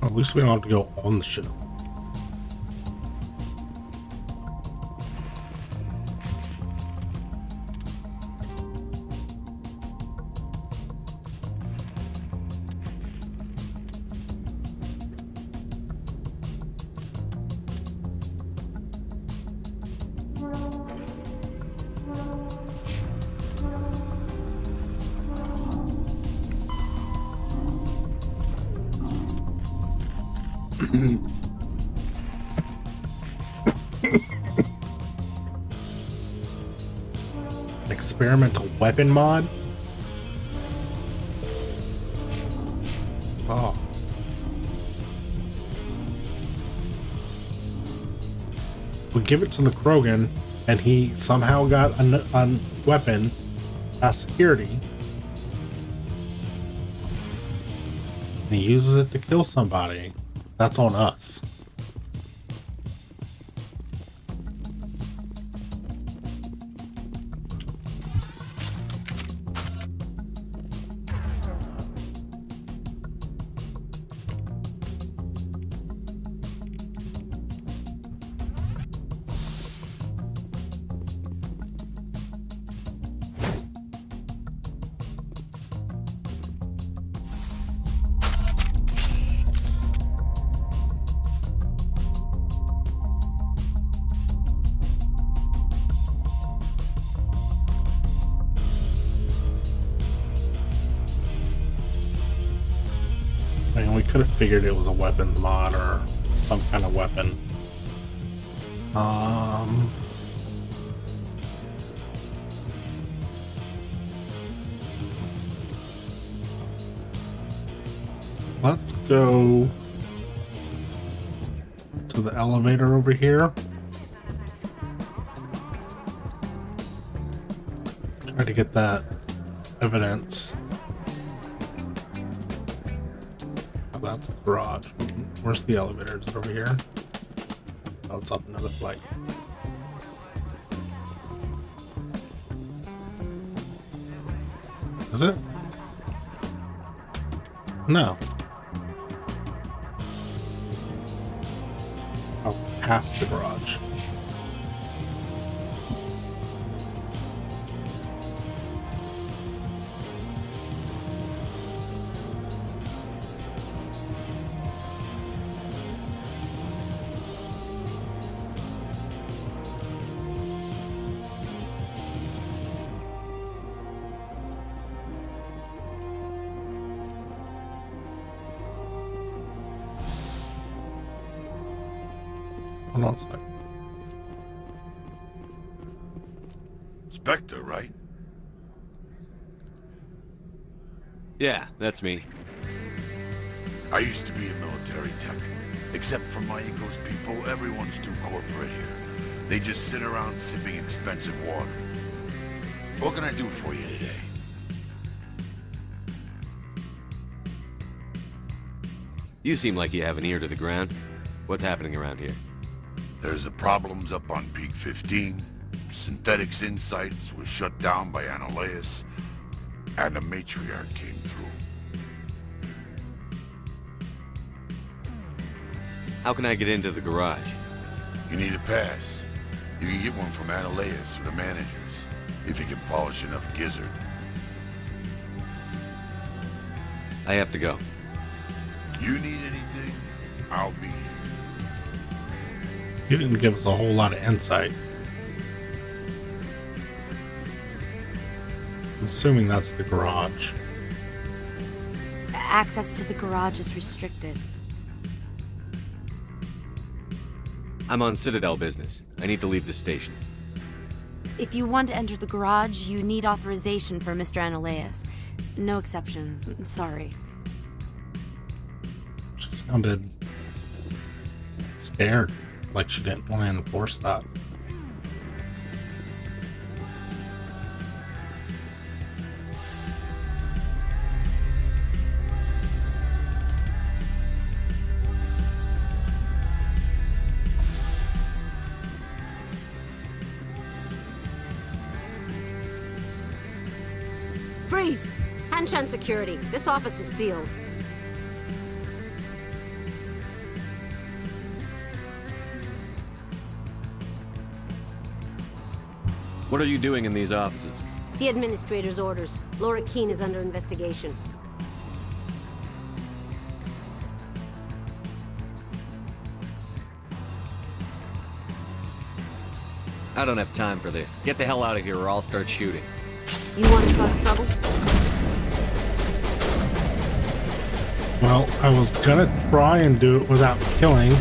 [SPEAKER 1] At least we don't have to go on the ship. Experimental weapon mod? Oh. We give it to the Krogan, and he somehow got a weapon as security. And he uses it to kill somebody. That's on us. I mean, we could have figured it was a weapons mod or some kind of weapon. Let's go to the elevator over here. Try to get that evidence. That's the garage. Where's the elevator? Is it over here? Oh, it's up another flight. Is it? No. Oh, past the garage. Hold on a sec.
[SPEAKER 14] Spectre, right?
[SPEAKER 13] Yeah, that's me.
[SPEAKER 14] I used to be a military tech. Except for my Eco's people, everyone's too corporate here. They just sit around sipping expensive water. What can I do for you today?
[SPEAKER 13] You seem like you have an ear to the ground. What's happening around here?
[SPEAKER 14] There's the problems up on Peak 15. Synthetics Insights was shut down by Anoleus, and the matriarch came through.
[SPEAKER 13] How can I get into the garage?
[SPEAKER 14] You need a pass. You can get one from Anoleus or the managers, if you can polish enough gizzard.
[SPEAKER 13] I have to go.
[SPEAKER 14] You need anything, I'll be here.
[SPEAKER 1] You didn't give us a whole lot of insight. I'm assuming that's the garage.
[SPEAKER 9] Access to the garage is restricted.
[SPEAKER 13] I'm on Citadel business. I need to leave the station.
[SPEAKER 9] If you want to enter the garage, you need authorization for Mr. Anoleus. No exceptions. I'm sorry.
[SPEAKER 1] She sounded scared, like she didn't want to enforce that.
[SPEAKER 9] Freeze!
[SPEAKER 21] Hanshan Security. This office is sealed.
[SPEAKER 2] What are you doing in these offices?
[SPEAKER 21] The administrator's orders. Laura Keene is under investigation.
[SPEAKER 2] I don't have time for this. Get the hell out of here or I'll start shooting.
[SPEAKER 21] You want to cause trouble?
[SPEAKER 1] Well, I was gonna try and do it without killing.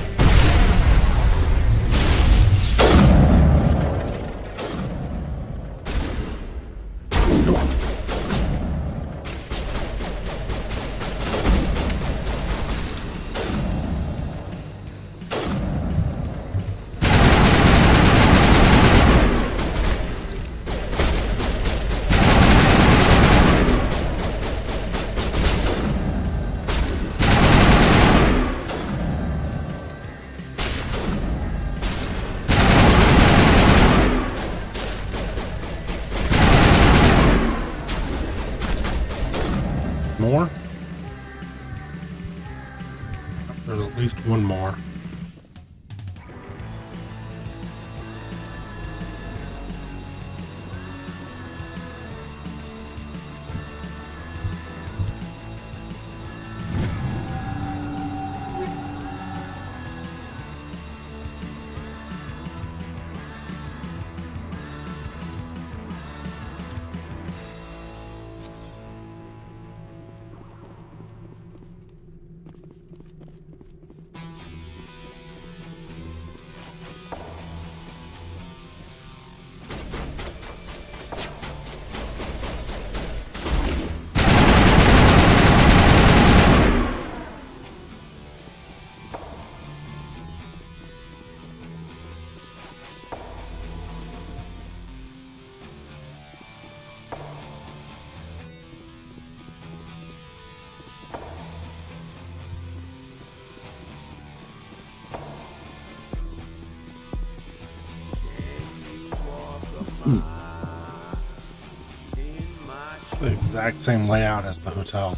[SPEAKER 1] More? There's at least one more. It's the exact same layout as the hotel.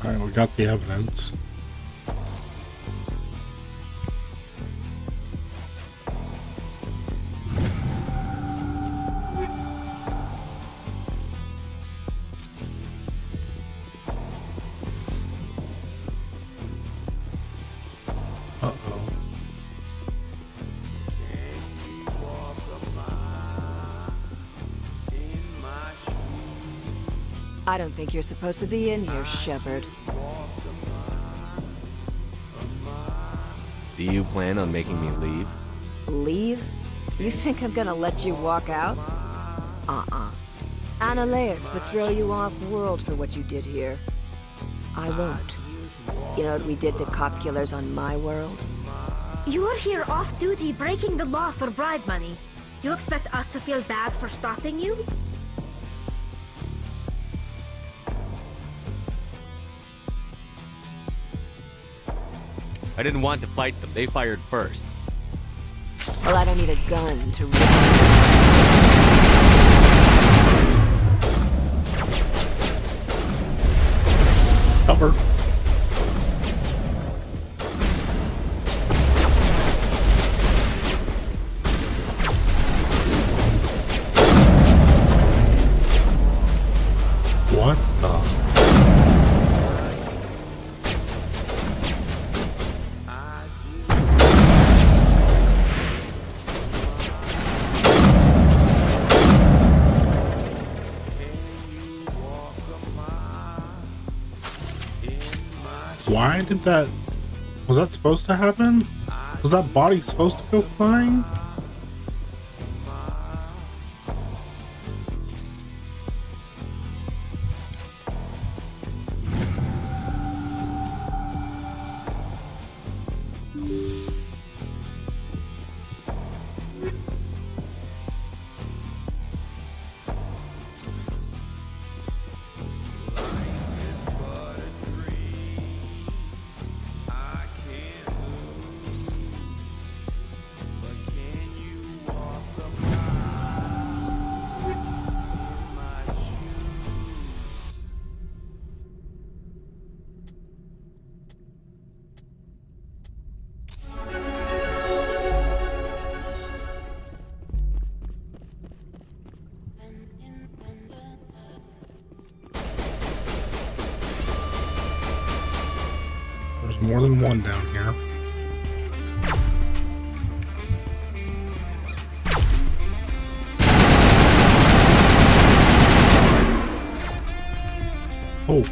[SPEAKER 1] Alright, we got the evidence. Uh-oh.
[SPEAKER 22] I don't think you're supposed to be in here, Shepard.
[SPEAKER 2] Do you plan on making me leave?
[SPEAKER 22] Leave? You think I'm gonna let you walk out? Uh-uh. Annaleus would throw you off-world for what you did here. I won't. You know what we did to cop killers on my world?
[SPEAKER 7] You're here off-duty breaking the law for bribe money. You expect us to feel bad for stopping you?
[SPEAKER 2] I didn't want to fight them. They fired first.
[SPEAKER 22] Well, I don't need a gun to
[SPEAKER 1] Cover. What the? Why did that... Was that supposed to happen? Was that body supposed to go flying? There's more than one down here. Oh.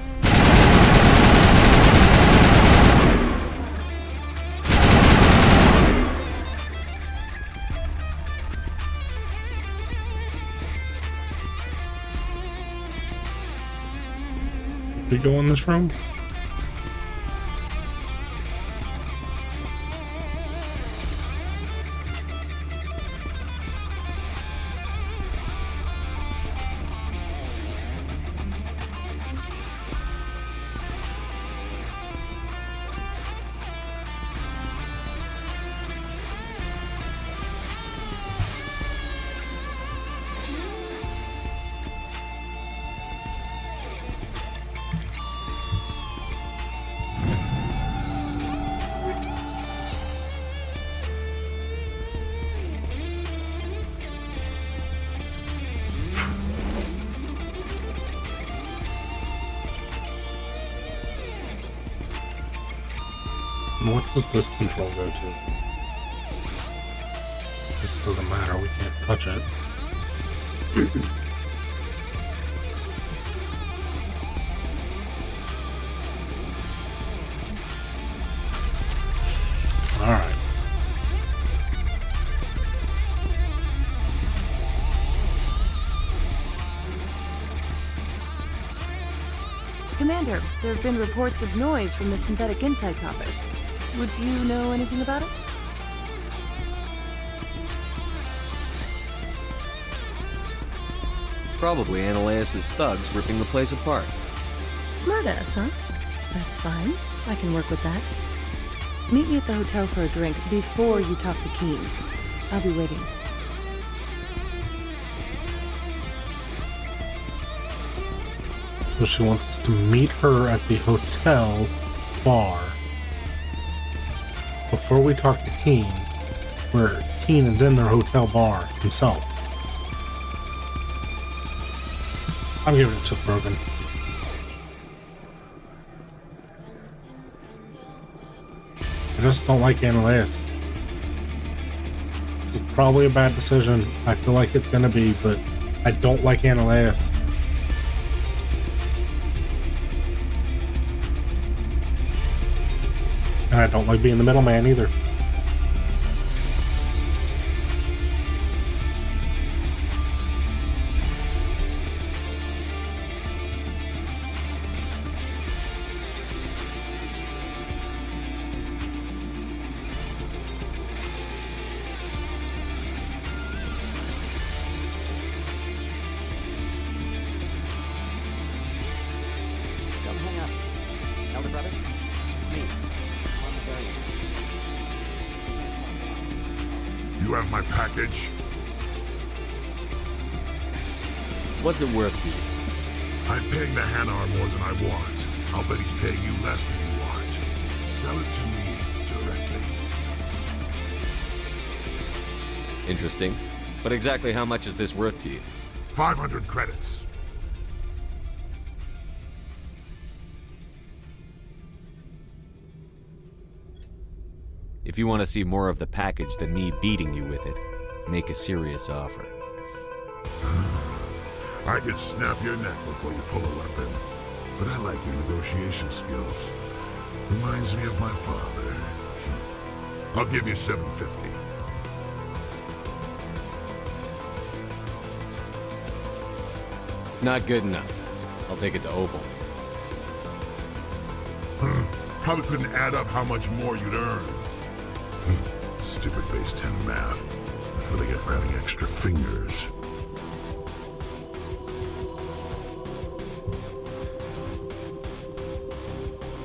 [SPEAKER 1] Did we go in this room? What does this control go to? This doesn't matter, we can't touch it. Alright.
[SPEAKER 11] Commander, there have been reports of noise from the Synthetic Insights office. Would you know anything about it?
[SPEAKER 2] Probably Ananias' thugs ripping the place apart.
[SPEAKER 11] Smartass, huh? That's fine. I can work with that. Meet me at the hotel for a drink before you talk to Keen. I'll be waiting.
[SPEAKER 1] So she wants us to meet her at the hotel bar before we talk to Keen, where Keen is in their hotel bar himself. I'm giving it to Brogan. I just don't like Ananias. This is probably a bad decision. I feel like it's gonna be, but I don't like Ananias. And I don't like being the middleman either.
[SPEAKER 20] Don't hang up. Elder brother? It's me. On the variant.
[SPEAKER 14] You have my package?
[SPEAKER 2] What's it worth to you?
[SPEAKER 14] I'm paying the Hanar more than I want. I'll bet he's paying you less than you want. Sell it to me directly.
[SPEAKER 2] Interesting. But exactly how much is this worth to you?
[SPEAKER 14] 500 credits.
[SPEAKER 2] If you want to see more of the package than me beating you with it, make a serious offer.
[SPEAKER 14] I could snap your neck before you pull a weapon. But I like your negotiation skills. Reminds me of my father. I'll give you $750.
[SPEAKER 2] Not good enough. I'll take it to Opal.
[SPEAKER 14] Probably couldn't add up how much more you'd earn. Stupid base 10 math. That's what they get for having extra fingers.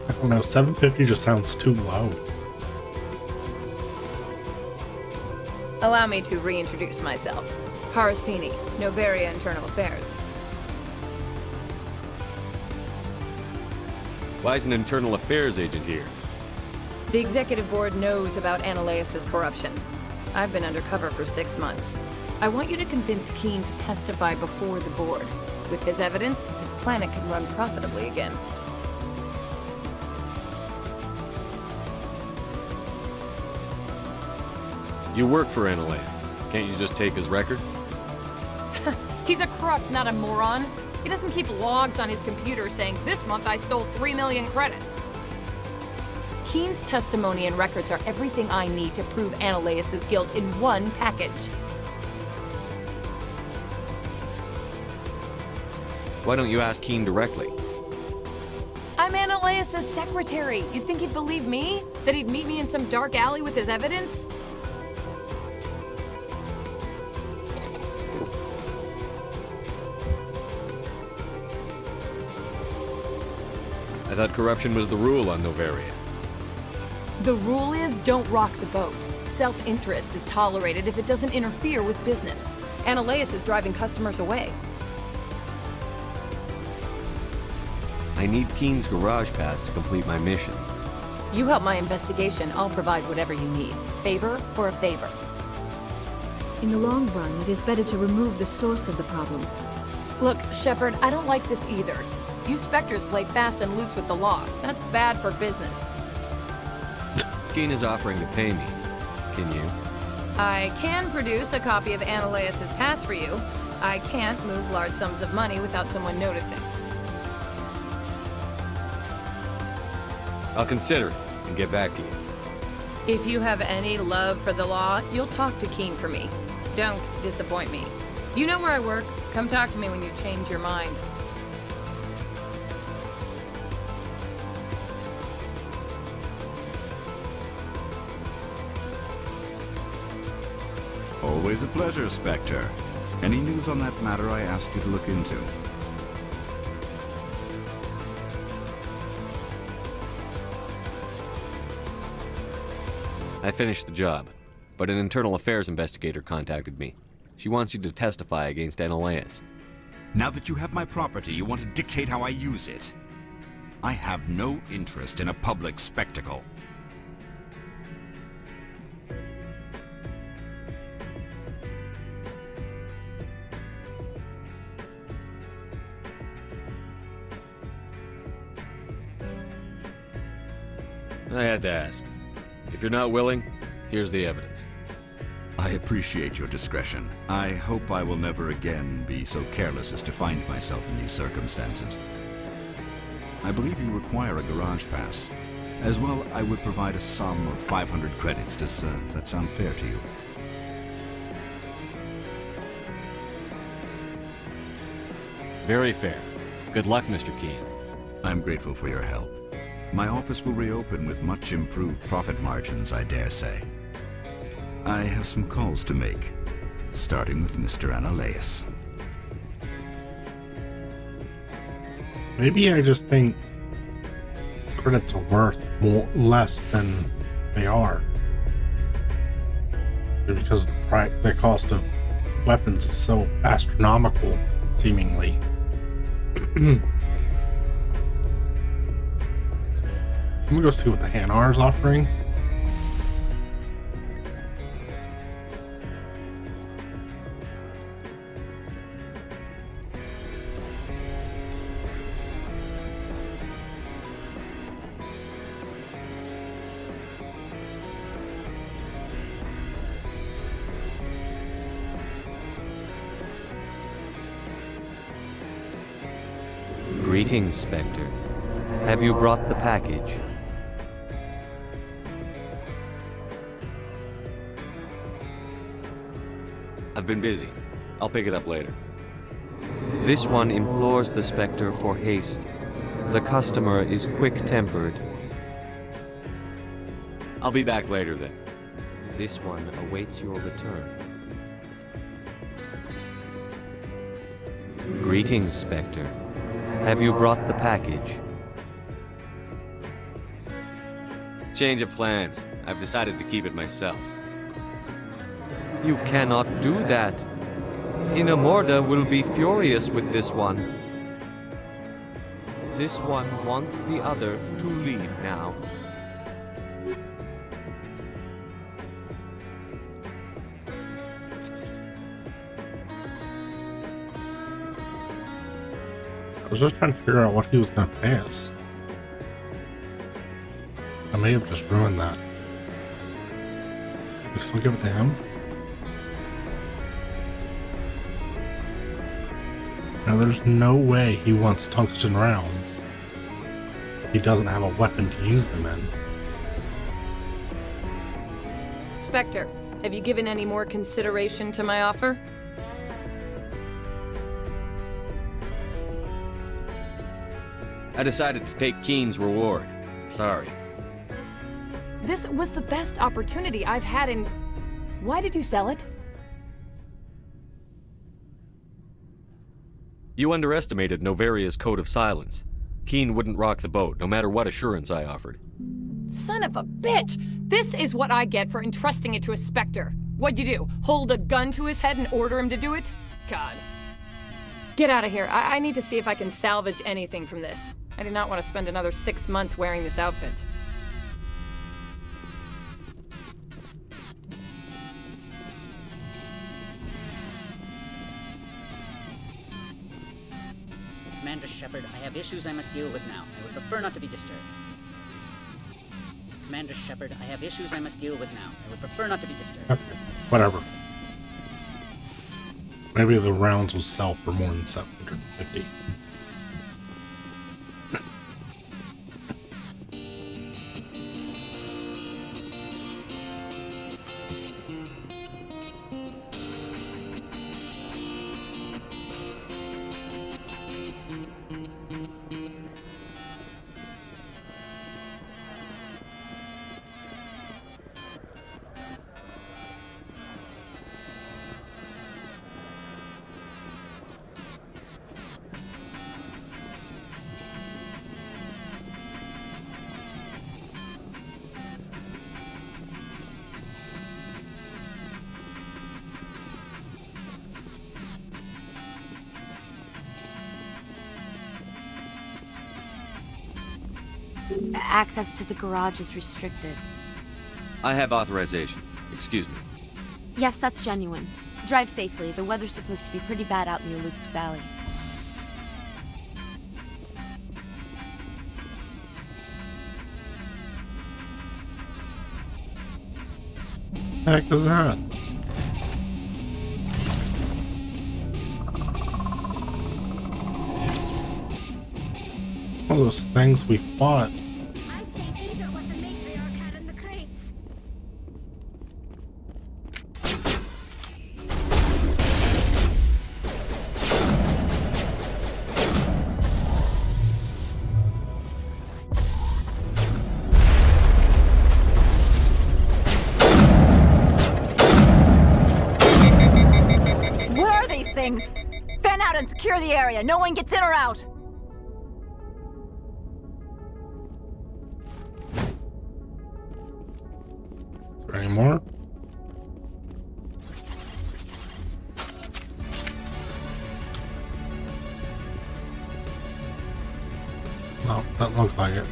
[SPEAKER 1] I don't know, 750 just sounds too low.
[SPEAKER 4] Allow me to reintroduce myself. Parasini, Novaria Internal Affairs.
[SPEAKER 13] Why is an internal affairs agent here?
[SPEAKER 4] The executive board knows about Ananias' corruption. I've been undercover for 6 months. I want you to convince Keene to testify before the board. With his evidence, this planet can run profitably again.
[SPEAKER 13] You work for Ananias. Can't you just take his records?
[SPEAKER 4] He's a crook, not a moron. He doesn't keep logs on his computer saying, "This month I stole 3 million credits." Keene's testimony and records are everything I need to prove Ananias' guilt in one package.
[SPEAKER 13] Why don't you ask Keene directly?
[SPEAKER 4] I'm Ananias' secretary. You'd think he'd believe me? That he'd meet me in some dark alley with his evidence?
[SPEAKER 13] I thought corruption was the rule on Novaria.
[SPEAKER 4] The rule is don't rock the boat. Self-interest is tolerated if it doesn't interfere with business. Ananias is driving customers away.
[SPEAKER 2] I need Keene's garage pass to complete my mission.
[SPEAKER 4] You help my investigation, I'll provide whatever you need. Favor for a favor.
[SPEAKER 17] In the long run, it is better to remove the source of the problem.
[SPEAKER 4] Look, Shepard, I don't like this either. You Spectres play fast and loose with the law. That's bad for business.
[SPEAKER 2] Keene is offering to pay me. Can you?
[SPEAKER 4] I can produce a copy of Ananias' pass for you. I can't move large sums of money without someone noticing.
[SPEAKER 13] I'll consider it and get back to you.
[SPEAKER 4] If you have any love for the law, you'll talk to Keene for me. Don't disappoint me. You know where I work. Come talk to me when you change your mind.
[SPEAKER 18] Always a pleasure, Spectre. Any news on that matter I asked you to look into?
[SPEAKER 2] I finished the job, but an internal affairs investigator contacted me. She wants you to testify against Ananias.
[SPEAKER 18] Now that you have my property, you want to dictate how I use it. I have no interest in a public spectacle.
[SPEAKER 13] I had to ask. If you're not willing, here's the evidence.
[SPEAKER 18] I appreciate your discretion. I hope I will never again be so careless as to find myself in these circumstances. I believe you require a garage pass. As well, I would provide a sum of 500 credits. Does that sound fair to you?
[SPEAKER 2] Very fair. Good luck, Mr. Keene.
[SPEAKER 18] I'm grateful for your help. My office will reopen with much improved profit margins, I dare say. I have some calls to make, starting with Mr. Ananias.
[SPEAKER 1] Maybe I just think credits are worth less than they are. Because the cost of weapons is so astronomical, seemingly. I'm gonna go see what the Hanar's offering.
[SPEAKER 2] Greetings, Spectre. Have you brought the package?
[SPEAKER 13] I've been busy. I'll pick it up later.
[SPEAKER 2] This one implores the Spectre for haste. The customer is quick-tempered.
[SPEAKER 13] I'll be back later then.
[SPEAKER 2] This one awaits your return. Greetings, Spectre. Have you brought the package?
[SPEAKER 13] Change of plans. I've decided to keep it myself.
[SPEAKER 2] You cannot do that. Inamorda will be furious with this one. This one wants the other to leave now.
[SPEAKER 1] I was just trying to figure out what he was going to pay us. I may have just ruined that. We still give it to him? Now, there's no way he wants tungsten rounds. He doesn't have a weapon to use them in.
[SPEAKER 4] Spectre, have you given any more consideration to my offer?
[SPEAKER 13] I decided to take Keen's reward. Sorry.
[SPEAKER 4] This was the best opportunity I've had in...
[SPEAKER 22] Why did you sell it?
[SPEAKER 13] You underestimated Novaria's code of silence. Keen wouldn't rock the boat, no matter what assurance I offered.
[SPEAKER 4] Son of a bitch! This is what I get for entrusting it to a Spectre. What'd you do? Hold a gun to his head and order him to do it? God. Get out of here. I need to see if I can salvage anything from this. I do not want to spend another 6 months wearing this outfit.
[SPEAKER 15] Commander Shepard, I have issues I must deal with now. I would prefer not to be disturbed. Commander Shepard, I have issues I must deal with now. I would prefer not to be disturbed.
[SPEAKER 1] Okay, whatever. Maybe the rounds will sell for more than 750.
[SPEAKER 9] Access to the garage is restricted.
[SPEAKER 13] I have authorization. Excuse me.
[SPEAKER 9] Yes, that's genuine. Drive safely. The weather's supposed to be pretty bad out near Luke's Valley.
[SPEAKER 1] The heck is that? It's one of those things we fought.
[SPEAKER 7] I'd say these are what the matriarch had in the crates.
[SPEAKER 8] What are these things? Fan out and secure the area. No one gets in or out.
[SPEAKER 1] Is there any more? No, doesn't look like it.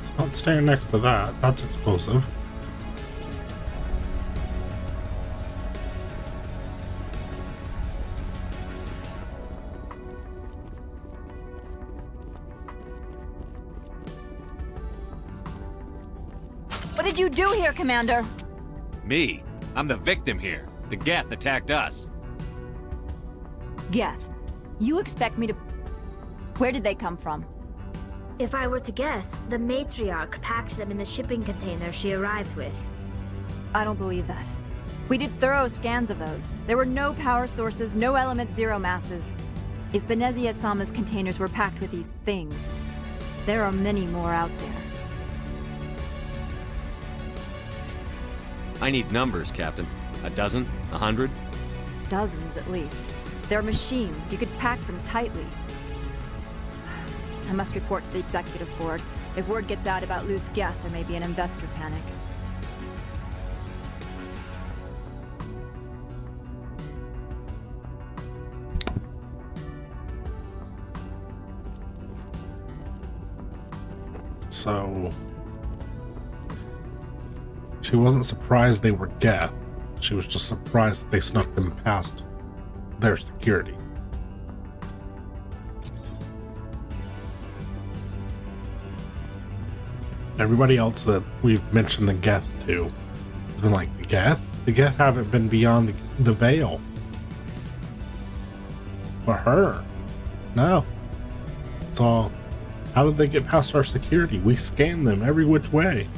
[SPEAKER 1] It's not staying next to that. That's explosive.
[SPEAKER 8] What did you do here, Commander?
[SPEAKER 13] Me? I'm the victim here. The Geth attacked us.
[SPEAKER 8] Geth, you expect me to... Where did they come from?
[SPEAKER 7] If I were to guess, the matriarch packed them in the shipping container she arrived with.
[SPEAKER 8] I don't believe that. We did thorough scans of those. There were no power sources, no element zero masses. If Benezia Sama's containers were packed with these things, There are many more out there.
[SPEAKER 2] I need numbers, Captain. A dozen? 100?
[SPEAKER 8] Dozens, at least. They're machines. You could pack them tightly. I must report to the executive board. If word gets out about loose Geth, there may be an investor panic.
[SPEAKER 1] So she wasn't surprised they were Geth. She was just surprised that they snuck them past their security. Everybody else that we've mentioned the Geth to has been like, the Geth? The Geth haven't been beyond the veil. For her, no. It's all, how did they get past our security? We scanned them every which way.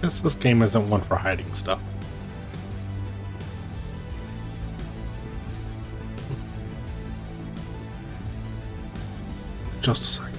[SPEAKER 1] Guess this game isn't one for hiding stuff. Just a second.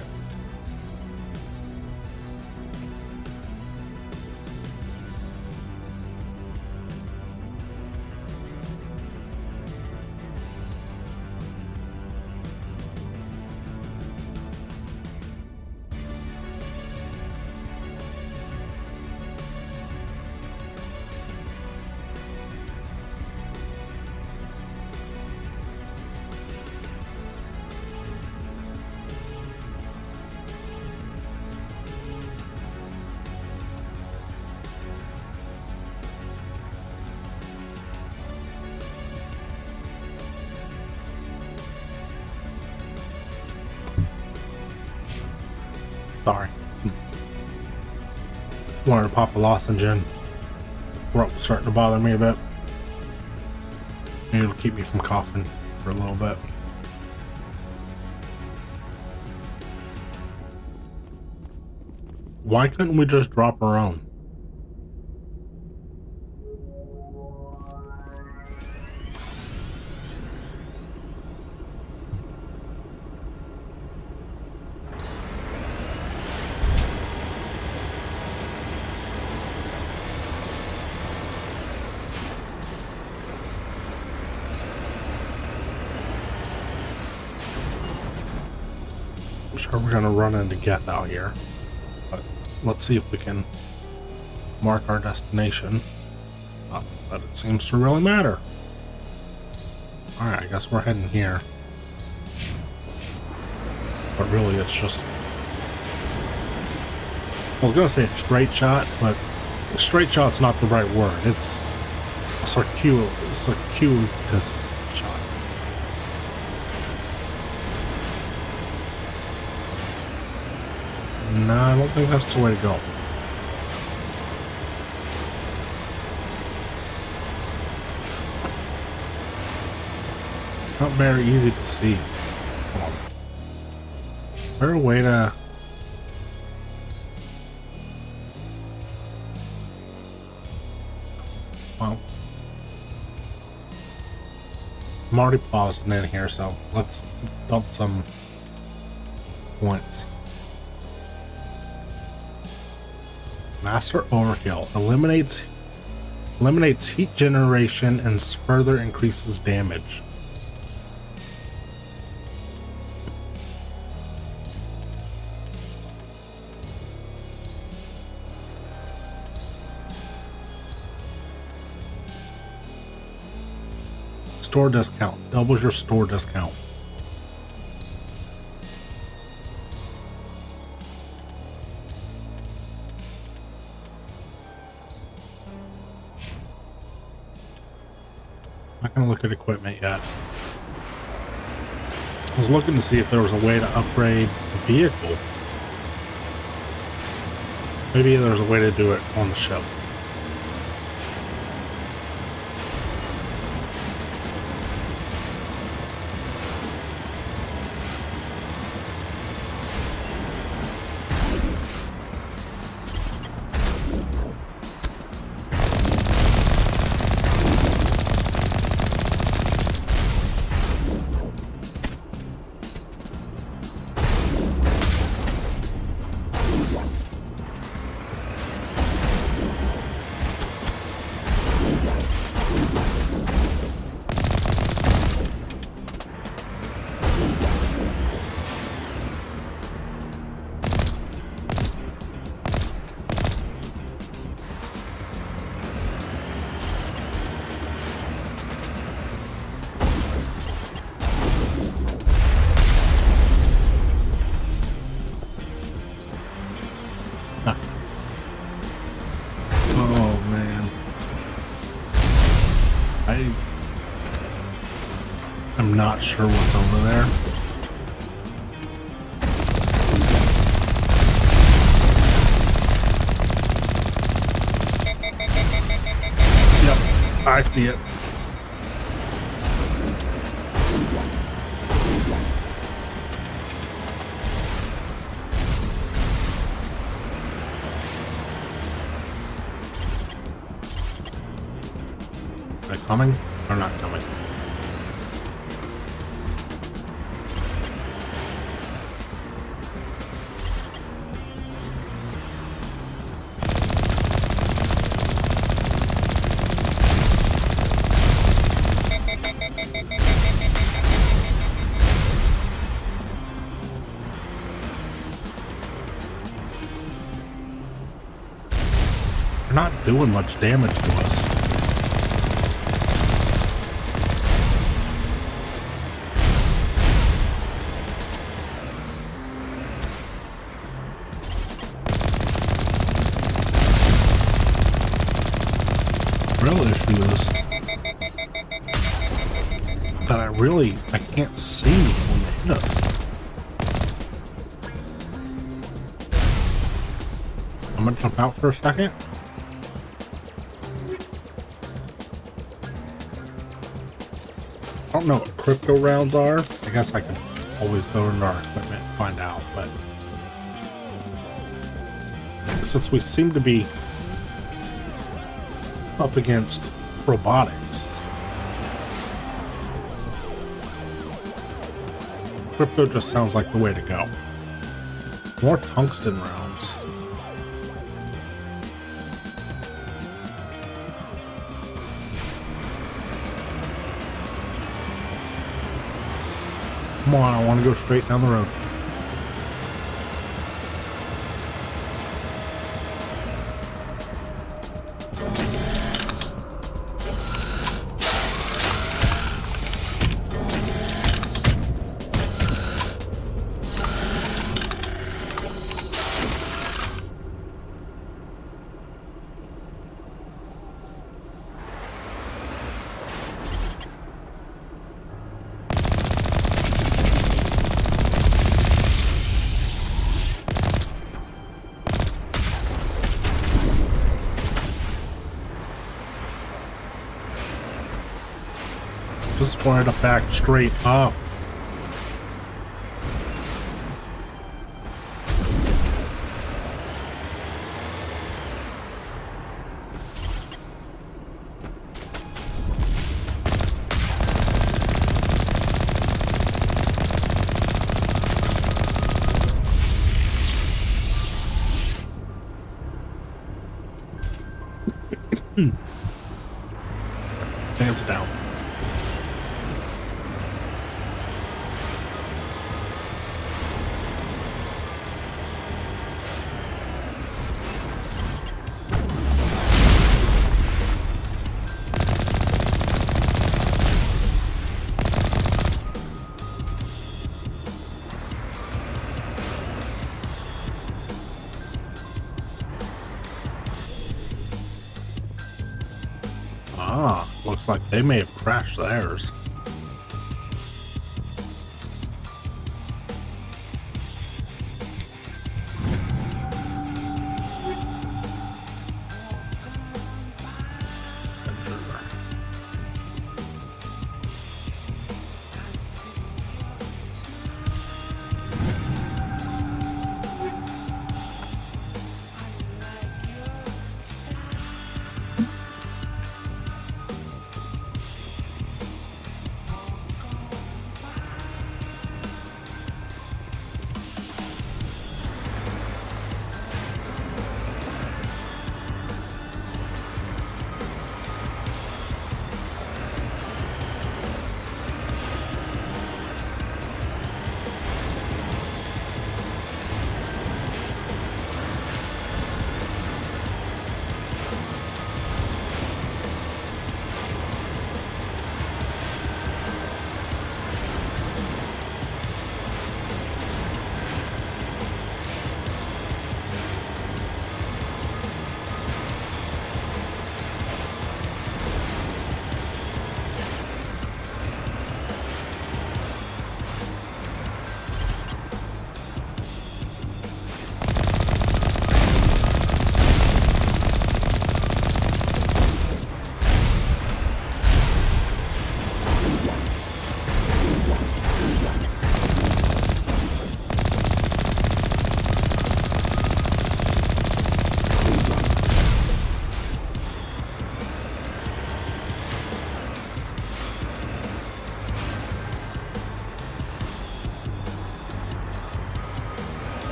[SPEAKER 1] Sorry. Wanted to pop a lozenge in. Throat was starting to bother me a bit. Maybe it'll keep me from coughing for a little bit. Why couldn't we just drop our own? Sure, we're gonna run into Geth out here, but let's see if we can mark our destination. Not that it seems to really matter. Alright, I guess we're heading here. But really, it's just, I was gonna say a straight shot, but a straight shot's not the right word. It's a circuitous shot. No, I don't think that's the way to go. Not very easy to see. Hold on. Is there a way to... Well... I'm already pausing in here, so let's dump some points. Master Overkill eliminates heat generation and further increases damage. Store discount doubles your store discount. Not gonna look at equipment yet. I was looking to see if there was a way to upgrade the vehicle. Maybe there's a way to do it on the ship. I'm not sure what's over there. Yep, I see it. Are they coming or not coming? They're not doing much damage to us. Real issue is that I can't see when they hit us. I'm gonna jump out for a second. I don't know what crypto rounds are. I guess I can always go into our equipment and find out, but since we seem to be up against robotics, crypto just sounds like the way to go. More tungsten rounds. Come on, I want to go straight down the road. Just wanted to back straight up. Hands down. Ah, looks like they may have crashed theirs.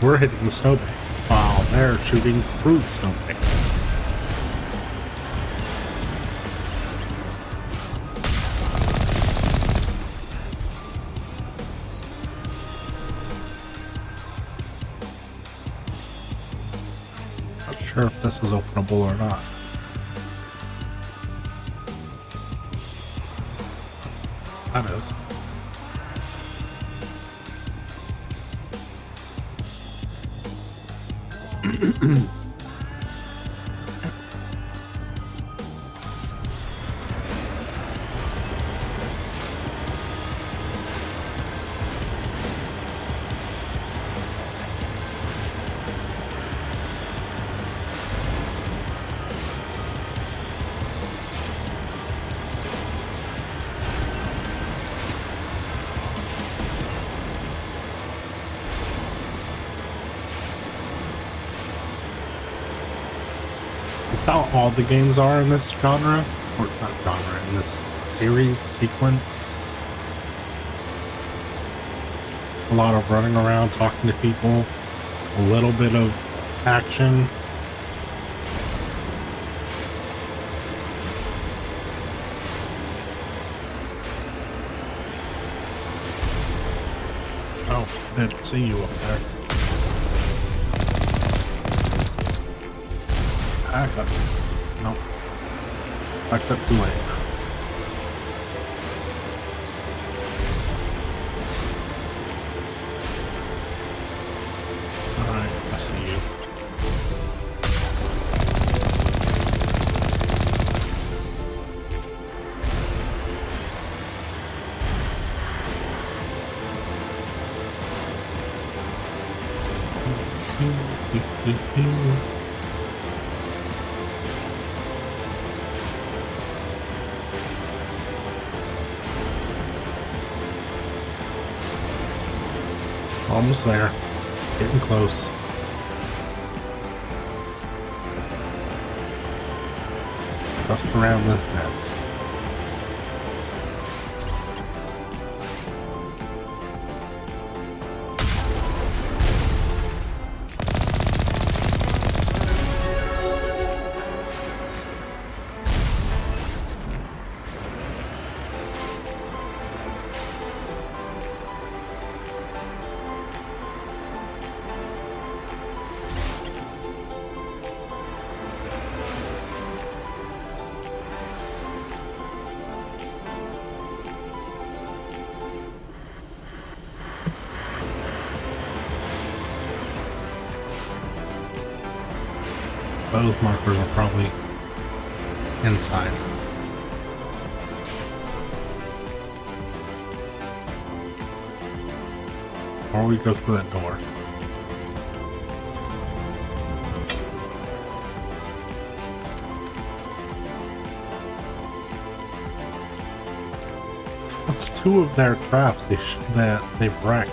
[SPEAKER 1] we're hitting the snowbank, while they're shooting through the snowbank. Not sure if this is openable or not. That is. Is that all the games are in this genre? Or not genre, in this series, sequence? A lot of running around, talking to people, a little bit of action. Oh, I didn't see you up there. Back up. No. Back up too late. Alright, I see you. Almost there. Getting close. Just around this bend. Those markers are probably inside. Or we go through that door. That's two of their crafts that they've wrecked.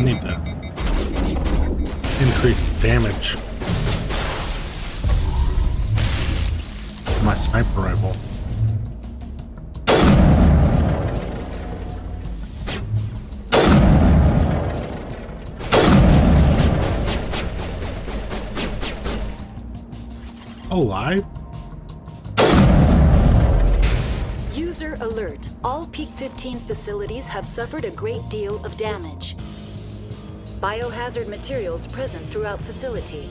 [SPEAKER 1] I need to increase the damage of my sniper rifle. Alive?
[SPEAKER 6] User alert. All Peak 15 facilities have suffered a great deal of damage. Biohazard materials present throughout facility.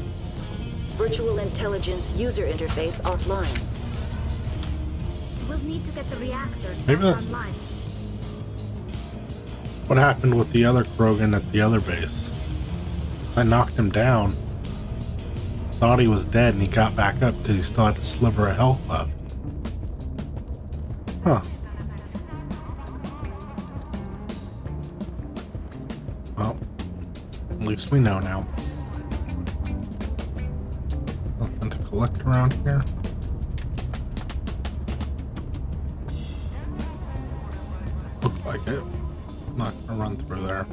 [SPEAKER 6] Virtual intelligence user interface offline.
[SPEAKER 7] We'll need to get the reactors
[SPEAKER 1] Maybe
[SPEAKER 7] back
[SPEAKER 1] that's
[SPEAKER 7] online.
[SPEAKER 1] what happened with the other Krogan at the other base. I knocked him down. Thought he was dead and he got back up because he still had a sliver of health left. Huh. Well, at least we know now. Nothing to collect around here. Looks like it. I'm not gonna run through there.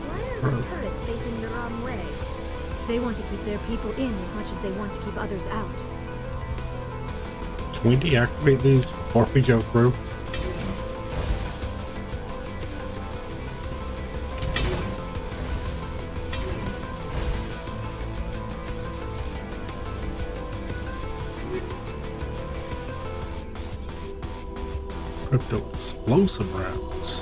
[SPEAKER 7] Why are the turrets facing the wrong way?
[SPEAKER 17] They want to keep their people in as much as they want to keep others out.
[SPEAKER 1] Can we deactivate these before we go through? Crypto explosive rounds.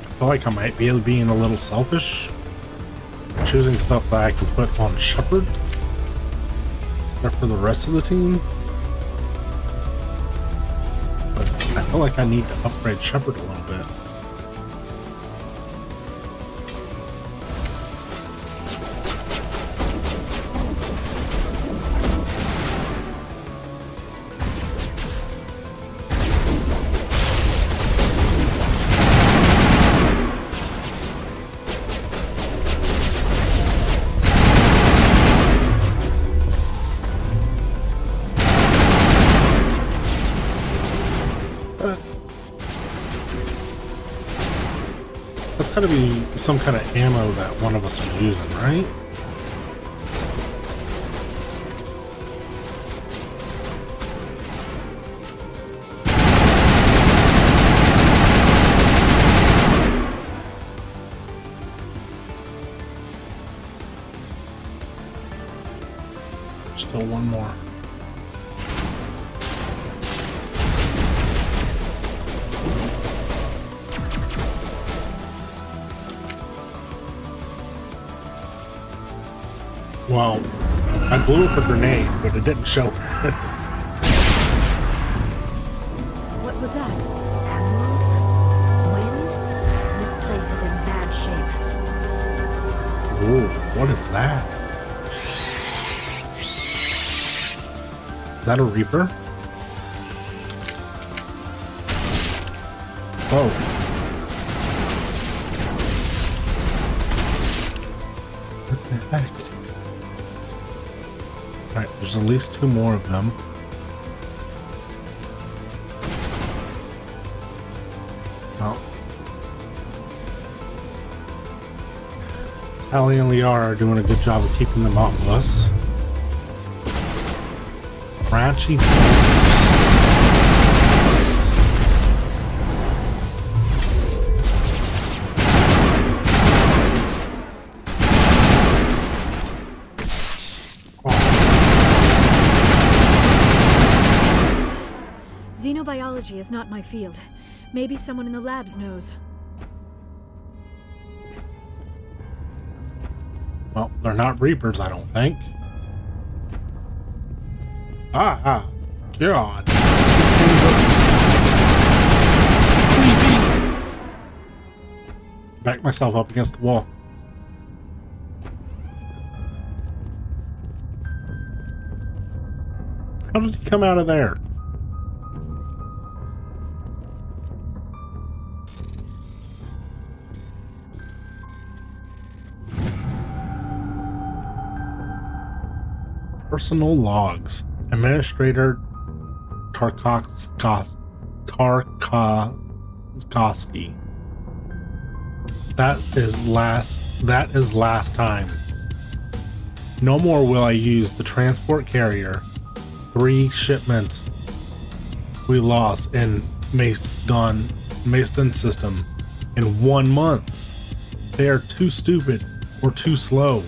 [SPEAKER 1] I feel like I might be being a little selfish, choosing stuff that I can put on Shepard instead for the rest of the team. But I feel like I need to upgrade Shepard a little bit. That's gotta be some kind of ammo that one of us was using, right? Still one more. Well, I blew up a grenade, but it didn't show its head.
[SPEAKER 17] What was that? Animals? Wind? This place is in bad shape.
[SPEAKER 1] Ooh, what is that? Is that a Reaper? Oh. What the heck? Alright, there's at least two more of them. Oh. Allie and Liara are doing a good job of keeping them off of us. Ratchy
[SPEAKER 17] Xenobiology is not my field. Maybe someone in the labs knows.
[SPEAKER 1] Well, they're not Reapers, I don't think. God. These things are creepy. Back myself up against the wall. How did he come out of there? Personal logs. Administrator Tarkovsky. That is last time. No more will I use the transport carrier. 3 shipments we lost in Mason system in 1 month. They are too stupid or too slow.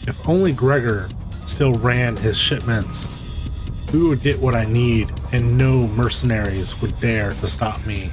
[SPEAKER 1] If only Gregor still ran his shipments, we would get what I need, and no mercenaries would dare to stop me.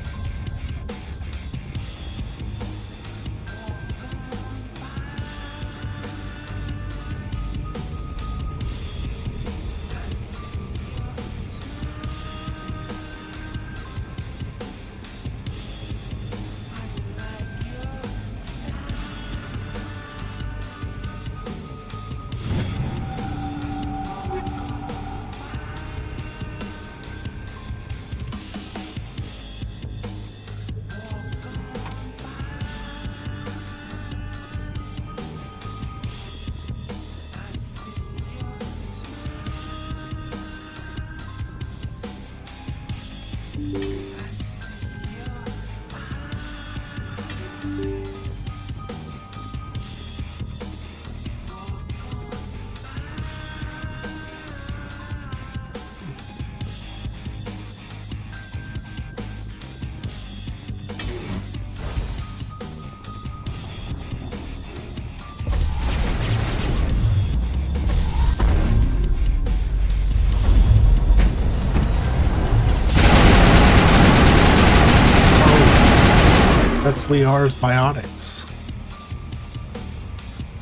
[SPEAKER 1] That's Liara's biotics.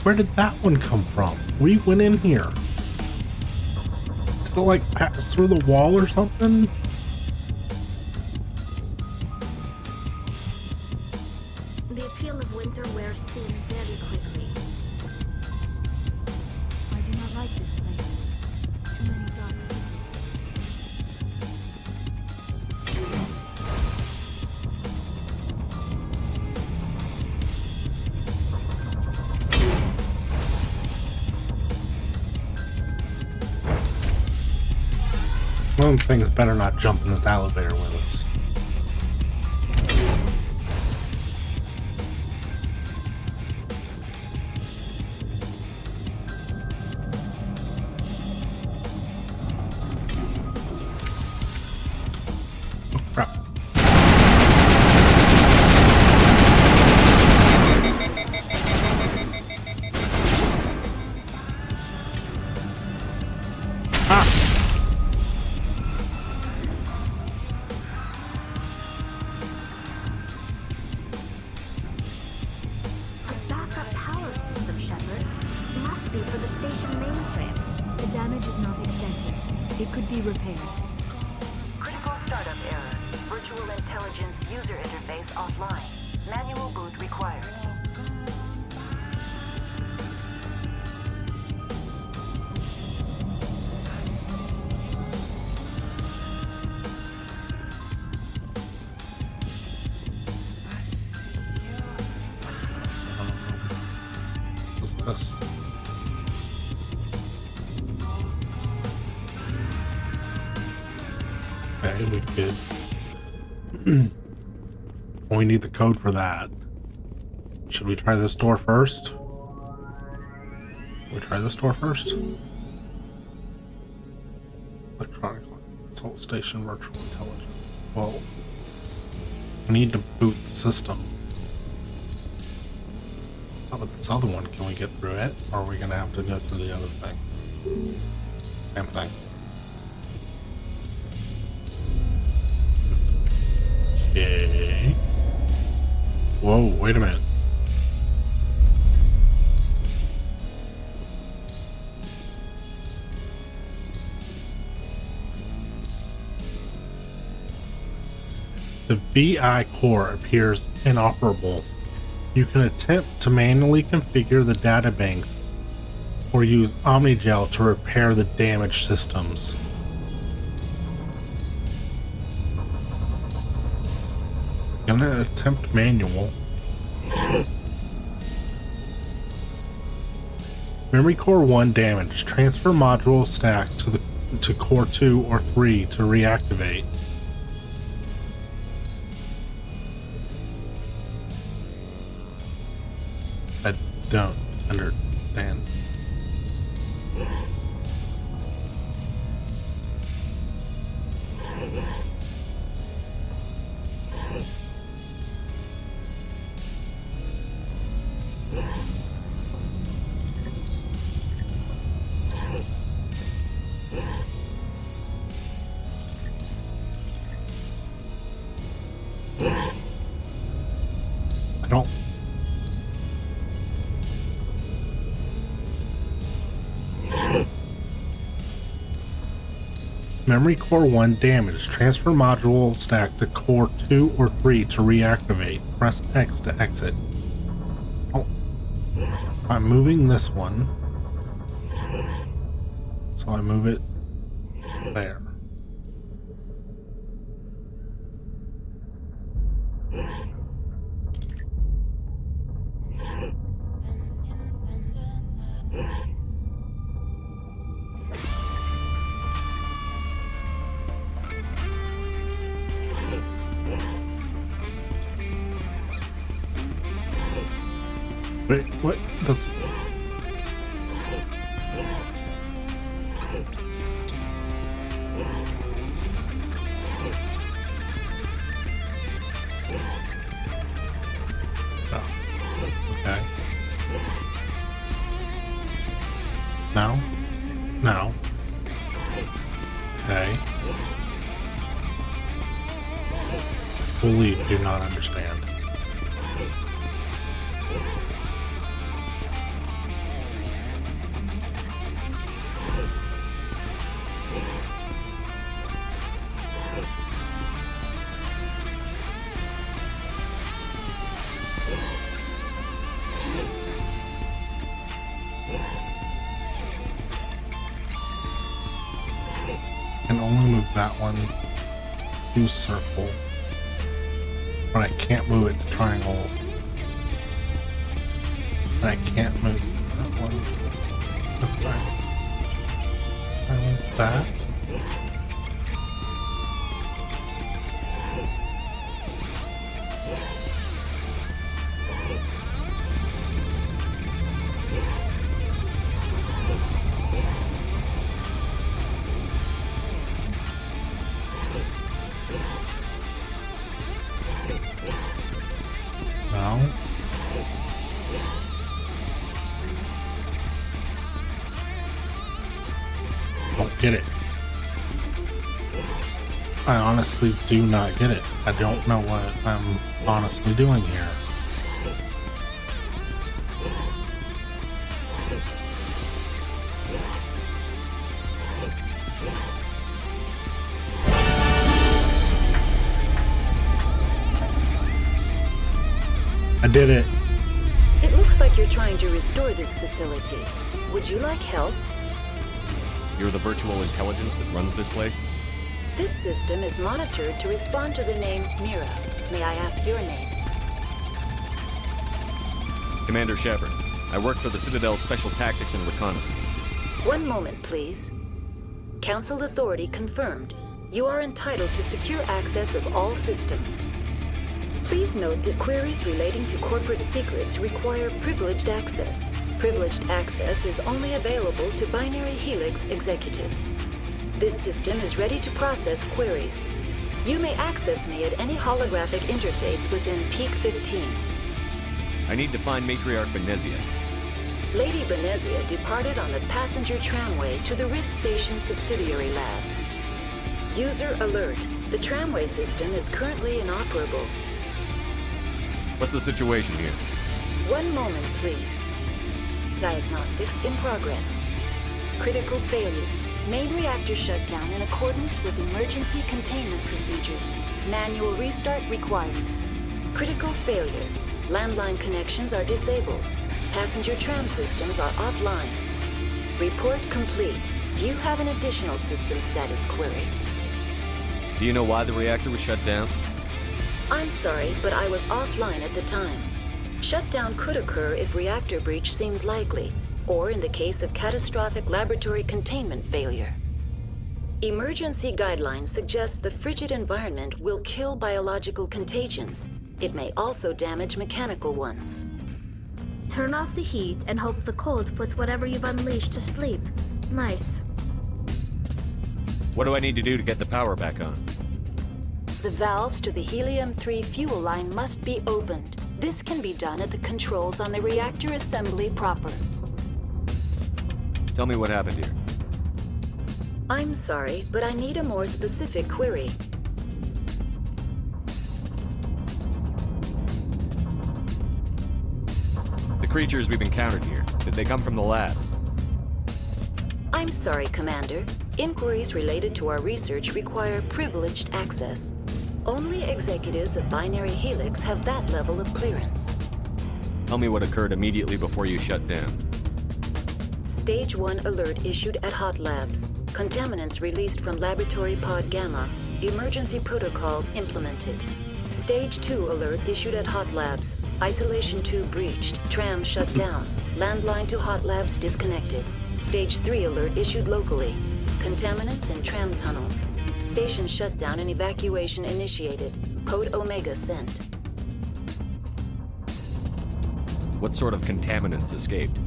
[SPEAKER 1] Where did that one come from? We went in here. Did it like pass through the wall or something?
[SPEAKER 7] The appeal of winter wears thin very quickly.
[SPEAKER 17] I do not like this place. Too many dark secrets.
[SPEAKER 1] One of them things better not jump in this elevator with us. Oh, crap.
[SPEAKER 17] Repaired.
[SPEAKER 6] Critical startup error. Virtual intelligence user interface offline. Manual boot required.
[SPEAKER 1] What's this? Okay, we did. We need the code for that. Should we try this door first? We try this door first. Electronic consult station virtual intelligence. Well, we need to boot the system. Oh, but this other one, can we get through it? Or are we gonna have to go through the other thing? Same thing. Okay. Whoa, wait a minute. The VI core appears inoperable. You can attempt to manually configure the databanks or use Omnigel to repair the damaged systems. Gonna attempt manual. Memory core 1 damaged. Transfer module stack to core 2 or 3 to reactivate. I don't understand. I don't. Memory core 1 damaged. Transfer module stack to core 2 or 3 to reactivate. Press X to exit. Oh. I'm moving this one. So I move it there. Wait, what? That's... Oh, okay. Now? Now? Okay. Fully do not understand. Can only move that one to circle, but I can't move it to triangle, and I can't move that one to triangle. I move that. No. Don't get it. I honestly do not get it. I don't know what I'm honestly doing here. I did it.
[SPEAKER 6] It looks like you're trying to restore this facility. Would you like help?
[SPEAKER 13] You're the virtual intelligence that runs this place?
[SPEAKER 6] This system is monitored to respond to the name Mira. May I ask your name?
[SPEAKER 13] Commander Shepard. I work for the Citadel's Special Tactics and Reconnaissance.
[SPEAKER 6] One moment, please. Council authority confirmed. You are entitled to secure access of all systems. Please note that queries relating to corporate secrets require privileged access. Privileged access is only available to Binary Helix executives. This system is ready to process queries. You may access me at any holographic interface within Peak 15.
[SPEAKER 13] I need to find Matriarch Benezia.
[SPEAKER 6] Lady Benezia departed on the passenger tramway to the Rift Station subsidiary labs. User alert. The tramway system is currently inoperable.
[SPEAKER 13] What's the situation here?
[SPEAKER 6] 1 moment, please. Diagnostics in progress. Critical failure. Main reactor shut down in accordance with emergency containment procedures. Manual restart required. Critical failure. Landline connections are disabled. Passenger tram systems are offline. Report complete. Do you have an additional system status query?
[SPEAKER 13] Do you know why the reactor was shut down?
[SPEAKER 6] I'm sorry, but I was offline at the time. Shutdown could occur if reactor breach seems likely, or in the case of catastrophic laboratory containment failure. Emergency guidelines suggest the frigid environment will kill biological contagions. It may also damage mechanical ones.
[SPEAKER 7] Turn off the heat and hope the cold puts whatever you've unleashed to sleep. Nice.
[SPEAKER 13] What do I need to do to get the power back on?
[SPEAKER 6] The valves to the helium-3 fuel line must be opened. This can be done at the controls on the reactor assembly proper.
[SPEAKER 13] Tell me what happened here.
[SPEAKER 6] I'm sorry, but I need a more specific query.
[SPEAKER 13] The creatures we've encountered here, did they come from the lab?
[SPEAKER 6] I'm sorry, Commander. Inquiries related to our research require privileged access. Only executives of Binary Helix have that level of clearance.
[SPEAKER 13] Tell me what occurred immediately before you shut down.
[SPEAKER 6] Stage 1 alert issued at Hot Labs. Contaminants released from Laboratory Pod Gamma. Emergency protocols implemented. Stage 2 alert issued at Hot Labs. Isolation 2 breached. Tram shut down. Landline to Hot Labs disconnected. Stage 3 alert issued locally. Contaminants in tram tunnels. Station shutdown and evacuation initiated. Code Omega sent.
[SPEAKER 13] What sort of contaminants escaped?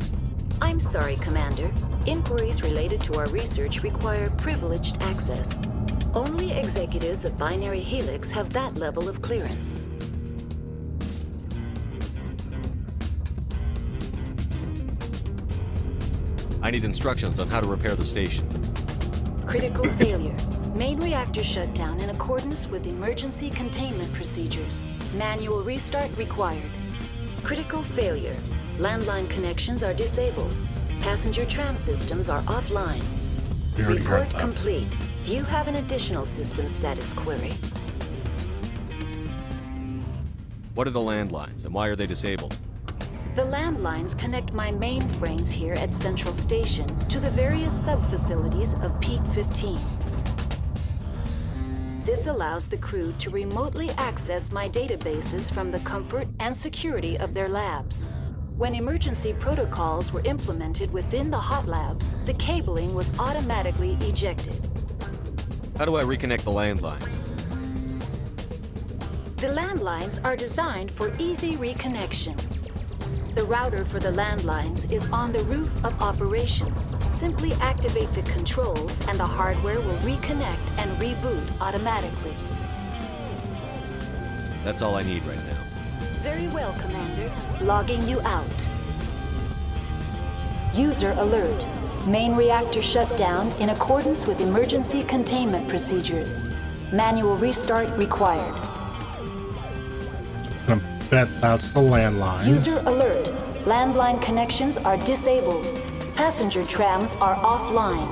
[SPEAKER 6] I'm sorry, Commander. Inquiries related to our research require privileged access. Only executives of Binary Helix have that level of clearance.
[SPEAKER 13] I need instructions on how to repair the station.
[SPEAKER 6] Critical failure. Main reactor shut down in accordance with emergency containment procedures. Manual restart required. Critical failure. Landline connections are disabled. Passenger tram systems are offline. Report complete. Do you have an additional system status query?
[SPEAKER 13] What are the landlines, and why are they disabled?
[SPEAKER 6] The landlines connect my mainframes here at Central Station to the various sub-facilities of Peak 15. This allows the crew to remotely access my databases from the comfort and security of their labs. When emergency protocols were implemented within the hot labs, the cabling was automatically ejected.
[SPEAKER 13] How do I reconnect the landlines?
[SPEAKER 6] The landlines are designed for easy reconnection. The router for the landlines is on the roof of operations. Simply activate the controls and the hardware will reconnect and reboot automatically.
[SPEAKER 13] That's all I need right now.
[SPEAKER 6] Very well, Commander. Logging you out. User alert. Main reactor shut down in accordance with emergency containment procedures. Manual restart required.
[SPEAKER 1] I bet that's the landlines.
[SPEAKER 6] User alert. Landline connections are disabled. Passenger trams are offline.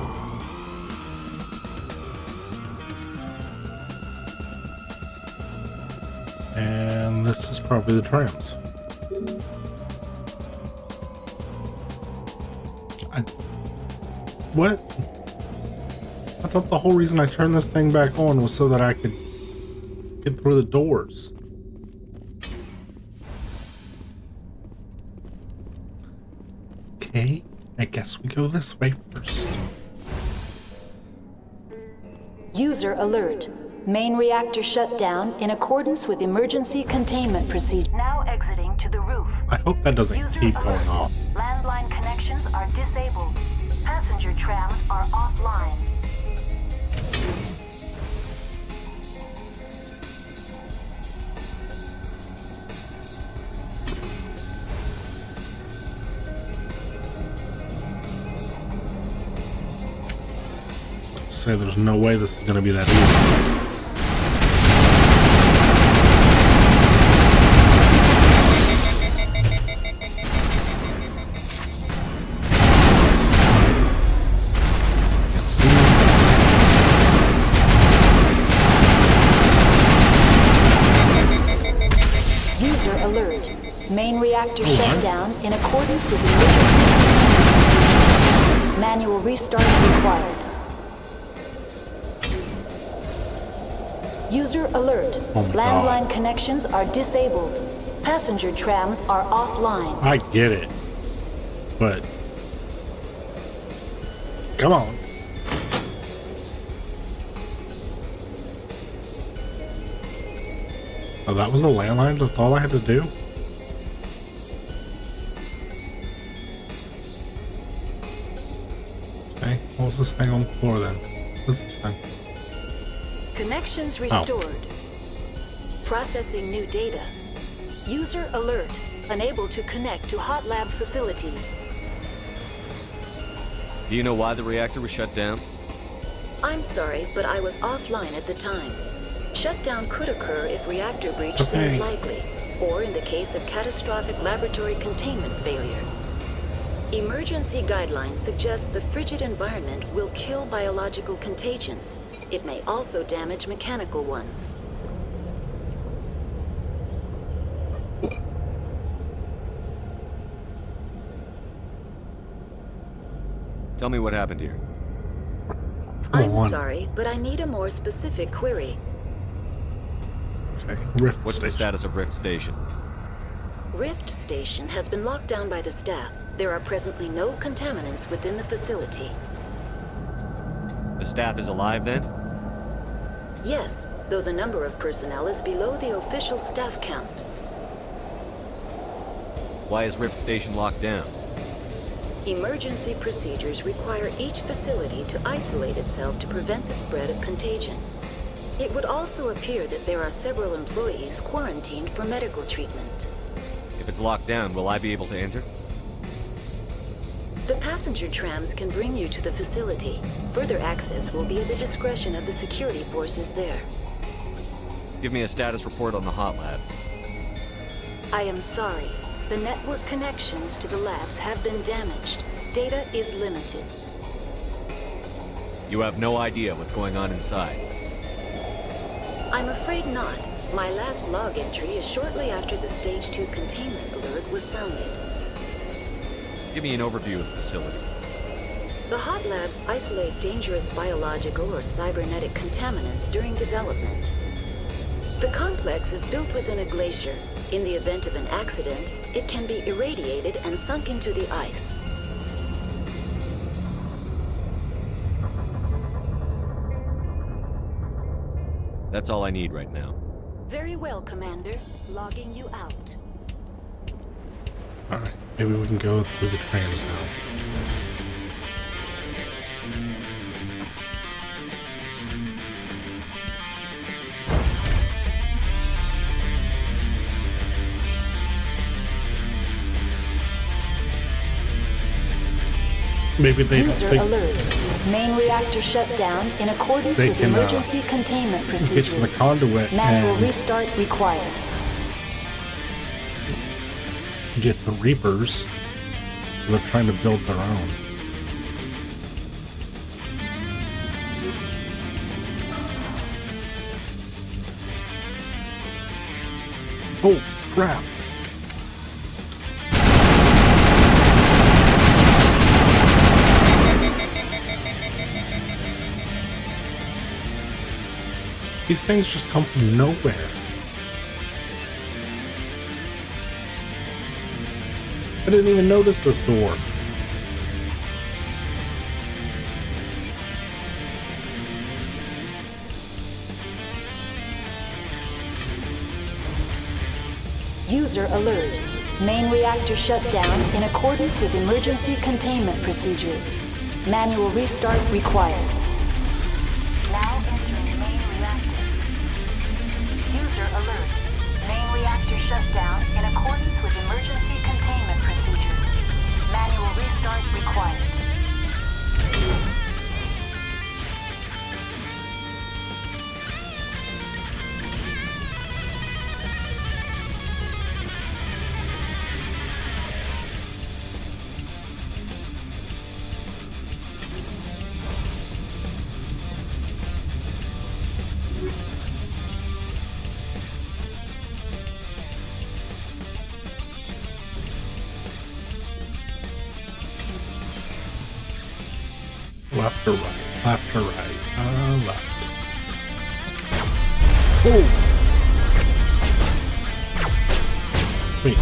[SPEAKER 1] And this is probably the trams. What? I thought the whole reason I turned this thing back on was so that I could get through the doors. Okay, I guess we go this way first.
[SPEAKER 6] User alert. Main reactor shut down in accordance with emergency containment procedure. Now exiting to the roof.
[SPEAKER 1] I hope that doesn't keep going off.
[SPEAKER 6] Landline connections are disabled. Passenger trams are offline.
[SPEAKER 1] Say there's no way this is going to be that easy.
[SPEAKER 6] User alert. Main reactor shut down in accordance with emergency procedures. Manual restart required. User alert. Landline connections are disabled. Passenger trams are offline.
[SPEAKER 1] I get it. But come on. Oh, that was a landline? That's all I had to do? Okay, what was this thing on the floor then? What's this thing?
[SPEAKER 6] Connections restored. Processing new data. User alert. Unable to connect to hot lab facilities.
[SPEAKER 2] Do you know why the reactor was shut down?
[SPEAKER 6] I'm sorry, but I was offline at the time. Shutdown could occur if reactor breach seems likely, or in the case of catastrophic laboratory containment failure. Emergency guidelines suggest the frigid environment will kill biological contagions. It may also damage mechanical ones.
[SPEAKER 2] Tell me what happened here.
[SPEAKER 6] I'm sorry, but I need a more specific query.
[SPEAKER 1] Okay,
[SPEAKER 2] What's the status of Rift Station?
[SPEAKER 6] Rift Station has been locked down by the staff. There are presently no contaminants within the facility.
[SPEAKER 2] The staff is alive then?
[SPEAKER 6] Yes, though the number of personnel is below the official staff count.
[SPEAKER 2] Why is Rift Station locked down?
[SPEAKER 6] Emergency procedures require each facility to isolate itself to prevent the spread of contagion. It would also appear that there are several employees quarantined for medical treatment.
[SPEAKER 2] If it's locked down, will I be able to enter?
[SPEAKER 6] The passenger trams can bring you to the facility. Further access will be at the discretion of the security forces there.
[SPEAKER 2] Give me a status report on the hot labs.
[SPEAKER 6] I am sorry. The network connections to the labs have been damaged. Data is limited.
[SPEAKER 2] You have no idea what's going on inside.
[SPEAKER 6] I'm afraid not. My last log entry is shortly after the Stage 2 containment alert was sounded.
[SPEAKER 2] Give me an overview of the facility.
[SPEAKER 6] The hot labs isolate dangerous biological or cybernetic contaminants during development. The complex is built within a glacier. In the event of an accident, it can be irradiated and sunk into the ice.
[SPEAKER 2] That's all I need right now.
[SPEAKER 6] Very well, Commander. Logging you out.
[SPEAKER 1] Alright, maybe we can go through the trams now. Maybe they
[SPEAKER 6] User alert. Main reactor shut down in accordance with emergency containment procedures.
[SPEAKER 1] Get to the conduit
[SPEAKER 6] Manual
[SPEAKER 1] and
[SPEAKER 6] restart required.
[SPEAKER 1] get the Reapers. They're trying to build their own. Oh, crap. These things just come from nowhere. I didn't even notice this door.
[SPEAKER 3] User alert. Main reactor shut down in accordance with emergency containment procedures. Manual restart required. Now entering main reactor. User alert. Main reactor shut down in accordance with emergency containment procedures. Manual restart required.
[SPEAKER 1] Left or right? Left or right? Left. Oh! Wait.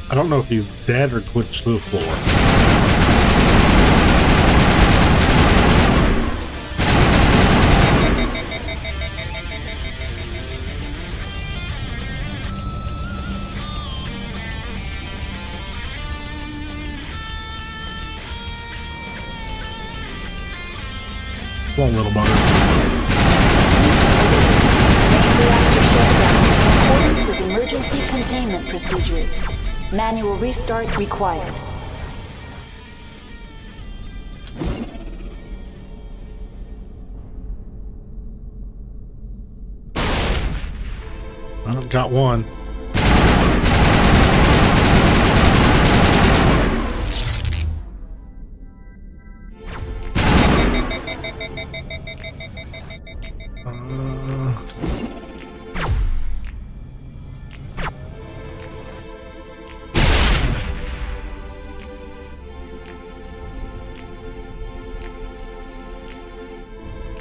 [SPEAKER 1] I don't know if he's dead or glitched to the floor. Come on, little bugger.
[SPEAKER 3] In accordance with emergency containment procedures. Manual restart required.
[SPEAKER 1] I've got one.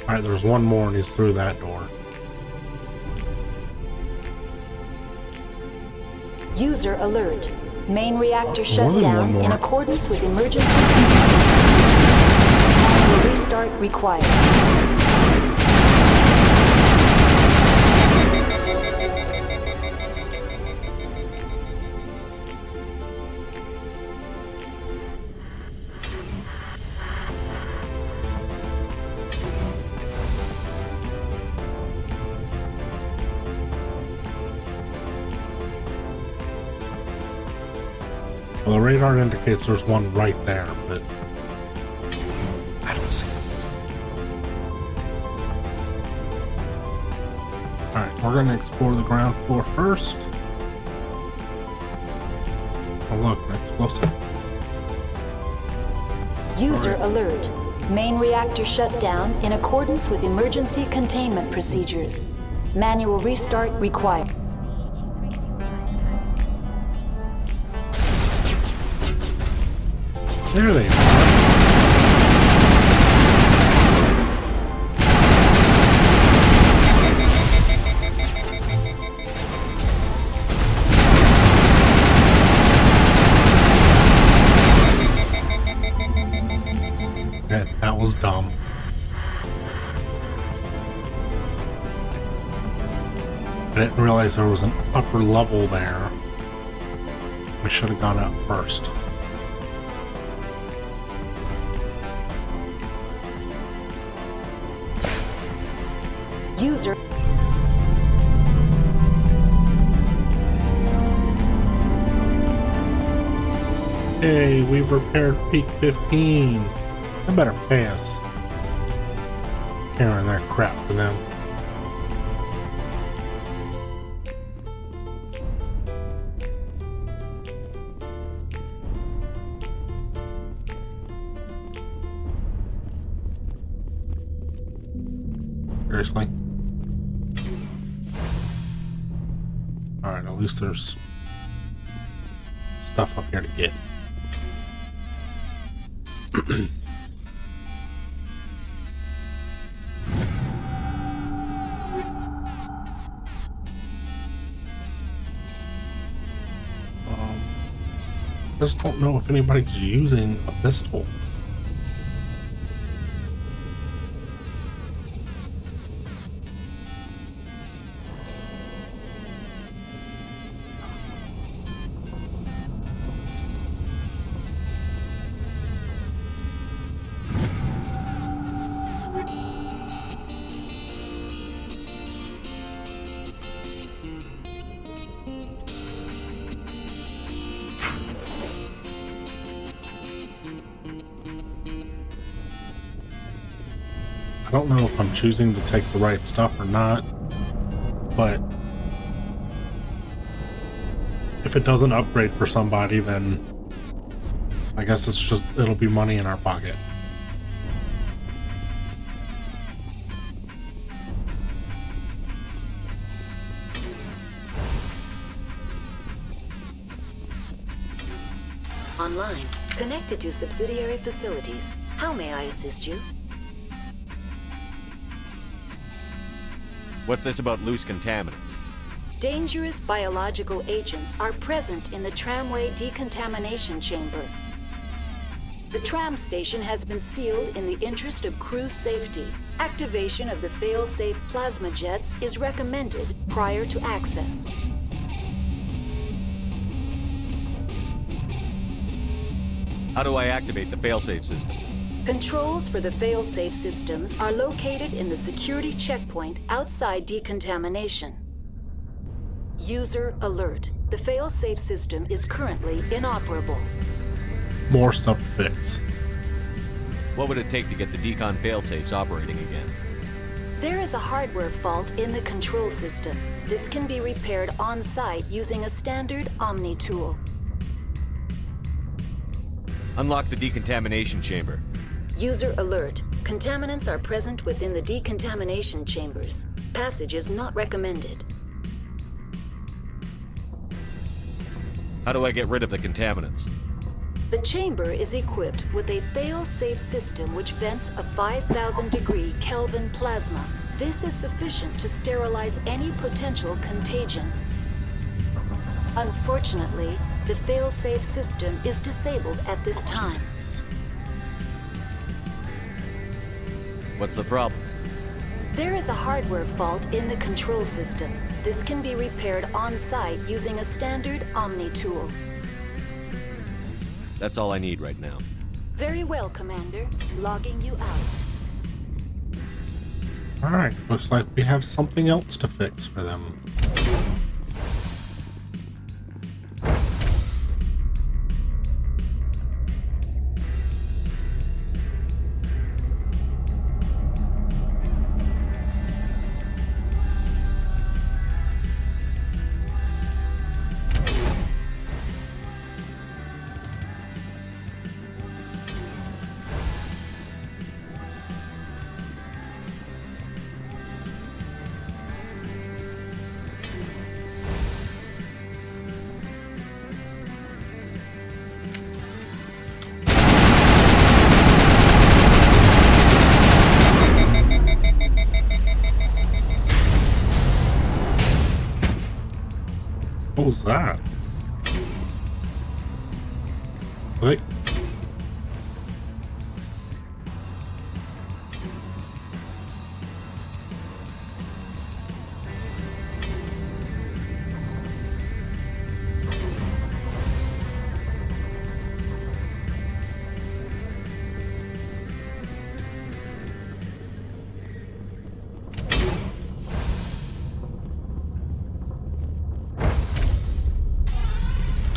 [SPEAKER 1] Alright, there's one more and he's through that door.
[SPEAKER 3] User alert. Main reactor shut
[SPEAKER 1] More than one
[SPEAKER 3] down
[SPEAKER 1] more.
[SPEAKER 3] in accordance with emergency containment procedures. Manual restart required.
[SPEAKER 1] Well, the radar indicates there's one right there, but I don't see it. Alright, we're going to explore the ground floor first. Oh look, an explosive.
[SPEAKER 3] User alert. Main reactor shut down in accordance with emergency containment procedures. Manual restart required.
[SPEAKER 1] There they are. That was dumb. I didn't realize there was an upper level there. We should have gone up first.
[SPEAKER 3] User.
[SPEAKER 1] Hey, we've repaired Peak 15. They better pay us. Carrying that crap for them. Seriously? Alright, at least there's stuff up here to get. I just don't know if anybody's using a pistol. I don't know if I'm choosing to take the right stuff or not, but if it doesn't upgrade for somebody, then I guess it'll be money in our pocket.
[SPEAKER 3] Online. Connected to subsidiary facilities. How may I assist you?
[SPEAKER 13] What's this about loose contaminants?
[SPEAKER 3] Dangerous biological agents are present in the tramway decontamination chamber. The tram station has been sealed in the interest of crew safety. Activation of the fail-safe plasma jets is recommended prior to access.
[SPEAKER 13] How do I activate the failsafe system?
[SPEAKER 3] Controls for the fail-safe systems are located in the security checkpoint outside decontamination. User alert. The fail-safe system is currently inoperable.
[SPEAKER 1] More stuff to fix.
[SPEAKER 13] What would it take to get the decon failsafes operating again?
[SPEAKER 3] There is a hardware fault in the control system. This can be repaired on-site using a standard Omni tool.
[SPEAKER 13] Unlock the decontamination chamber.
[SPEAKER 3] User alert. Contaminants are present within the decontamination chambers. Passage is not recommended.
[SPEAKER 13] How do I get rid of the contaminants?
[SPEAKER 3] The chamber is equipped with a fail-safe system which vents a 5,000-degree Kelvin plasma. This is sufficient to sterilize any potential contagion. Unfortunately, the fail-safe system is disabled at this time.
[SPEAKER 13] What's the problem?
[SPEAKER 3] There is a hardware fault in the control system. This can be repaired on-site using a standard Omni tool.
[SPEAKER 13] That's all I need right now.
[SPEAKER 3] Very well, Commander. Logging you out.
[SPEAKER 1] Alright, looks like we have something else to fix for them. What was that? Wait.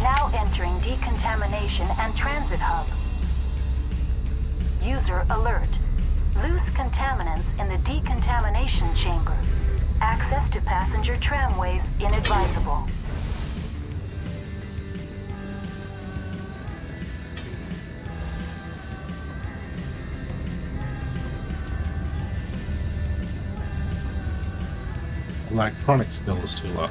[SPEAKER 3] Now entering decontamination and transit hub. User alert. Loose contaminants in the decontamination chamber. Access to passenger tramways inadvisable.
[SPEAKER 1] Electronic skill is too low.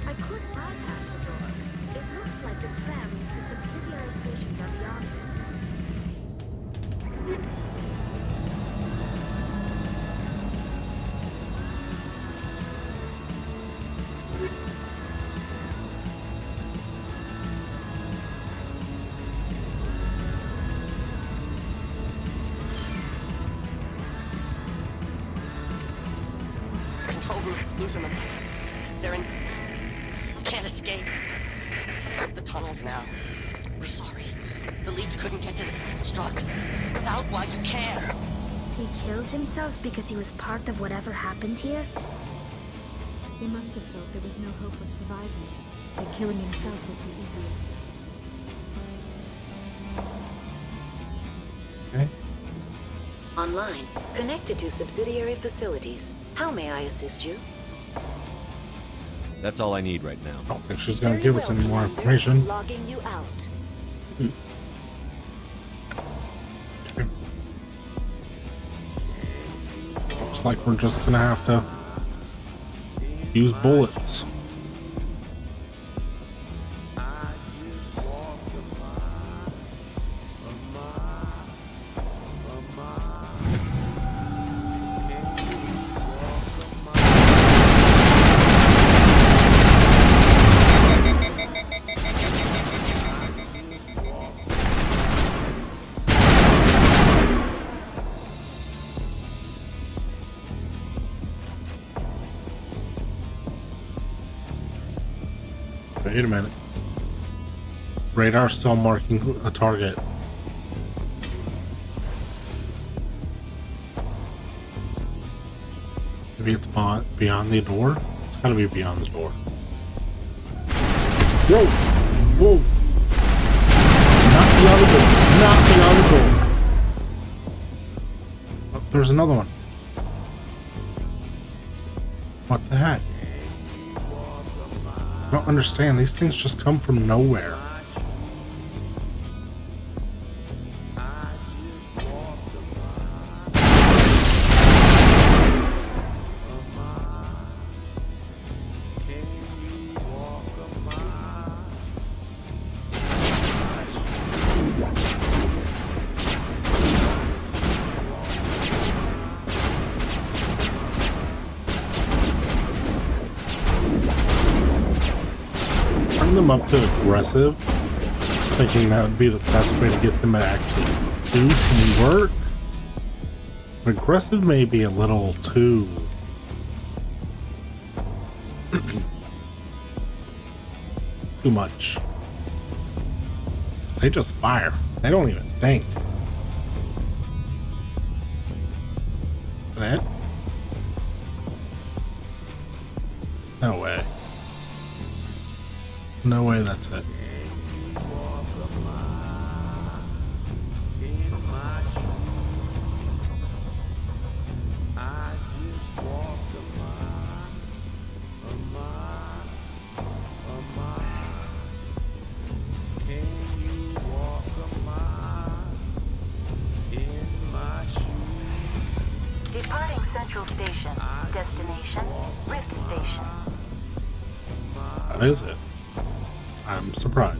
[SPEAKER 7] I could bypass the door. It looks like the tram to the subsidiary stations are beyond it.
[SPEAKER 5] Losing them. They're in... Can't escape. The tunnels now. We're sorry. The leads couldn't get to the struck. Without why you care.
[SPEAKER 7] He killed himself because he was part of whatever happened here?
[SPEAKER 17] He must have felt there was no hope of surviving. That killing himself would be easier.
[SPEAKER 1] Okay.
[SPEAKER 3] Online, connected to subsidiary facilities. How may I assist you?
[SPEAKER 13] That's all I need right now.
[SPEAKER 1] I don't think she's gonna give us any more information.
[SPEAKER 3] Logging you out.
[SPEAKER 1] Looks like we're just gonna have to use bullets. Wait a minute. Radar still marking a target. Maybe it's beyond the door? It's gotta be beyond the door. Whoa! Whoa! Not beyond the door! Not beyond the door! Oh, there's another one. What the heck? I don't understand. These things just come from nowhere. Them up to aggressive, thinking that would be the best way to get them to actually do some work. But aggressive may be a little too too much. They just fire. They don't even think. That? No way. No way that's it.
[SPEAKER 3] Departing Central Station. Destination, Rift Station.
[SPEAKER 1] That is it. I'm surprised.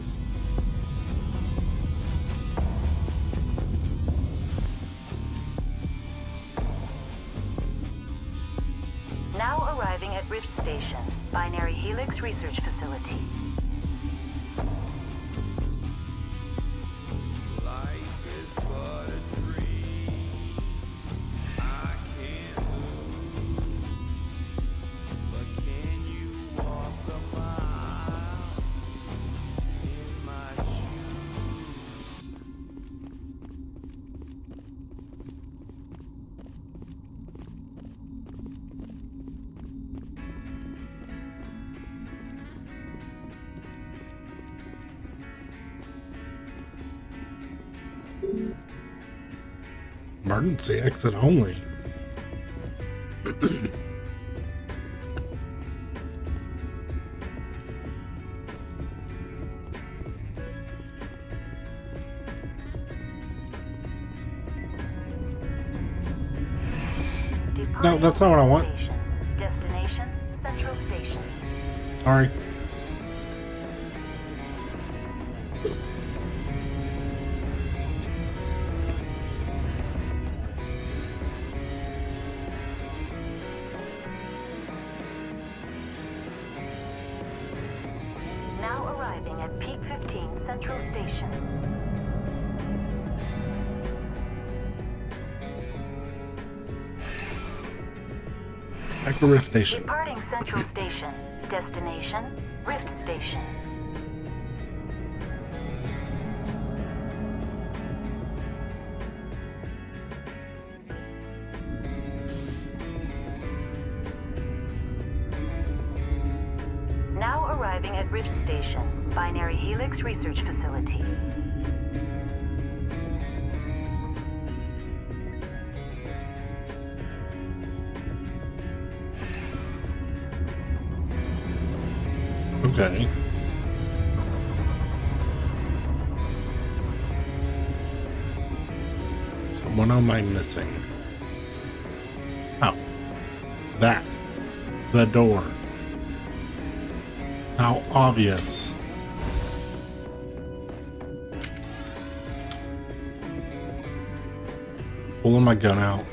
[SPEAKER 3] Now arriving at Rift Station, Binary Helix Research Facility.
[SPEAKER 1] Emergency exit only. No, that's not what I want.
[SPEAKER 3] Destination, Central Station.
[SPEAKER 1] Sorry.
[SPEAKER 3] Now arriving at Peak 15 Central Station.
[SPEAKER 1] Back to Rift Station.
[SPEAKER 3] Departing Central Station. Destination, Rift Station. Now arriving at Rift Station, Binary Helix Research Facility.
[SPEAKER 1] Okay. So what am I missing? Oh. That. The door. How obvious. Pulling my gun out.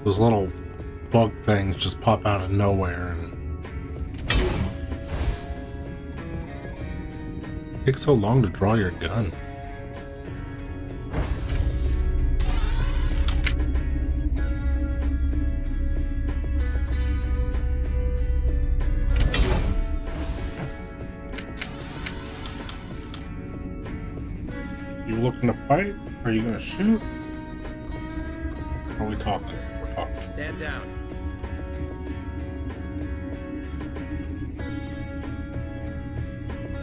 [SPEAKER 1] Those little bug things just pop out of nowhere and it takes so long to draw your gun. You looking to fight? Are you gonna shoot? Or are we talking? We're talking.
[SPEAKER 10] Stand down.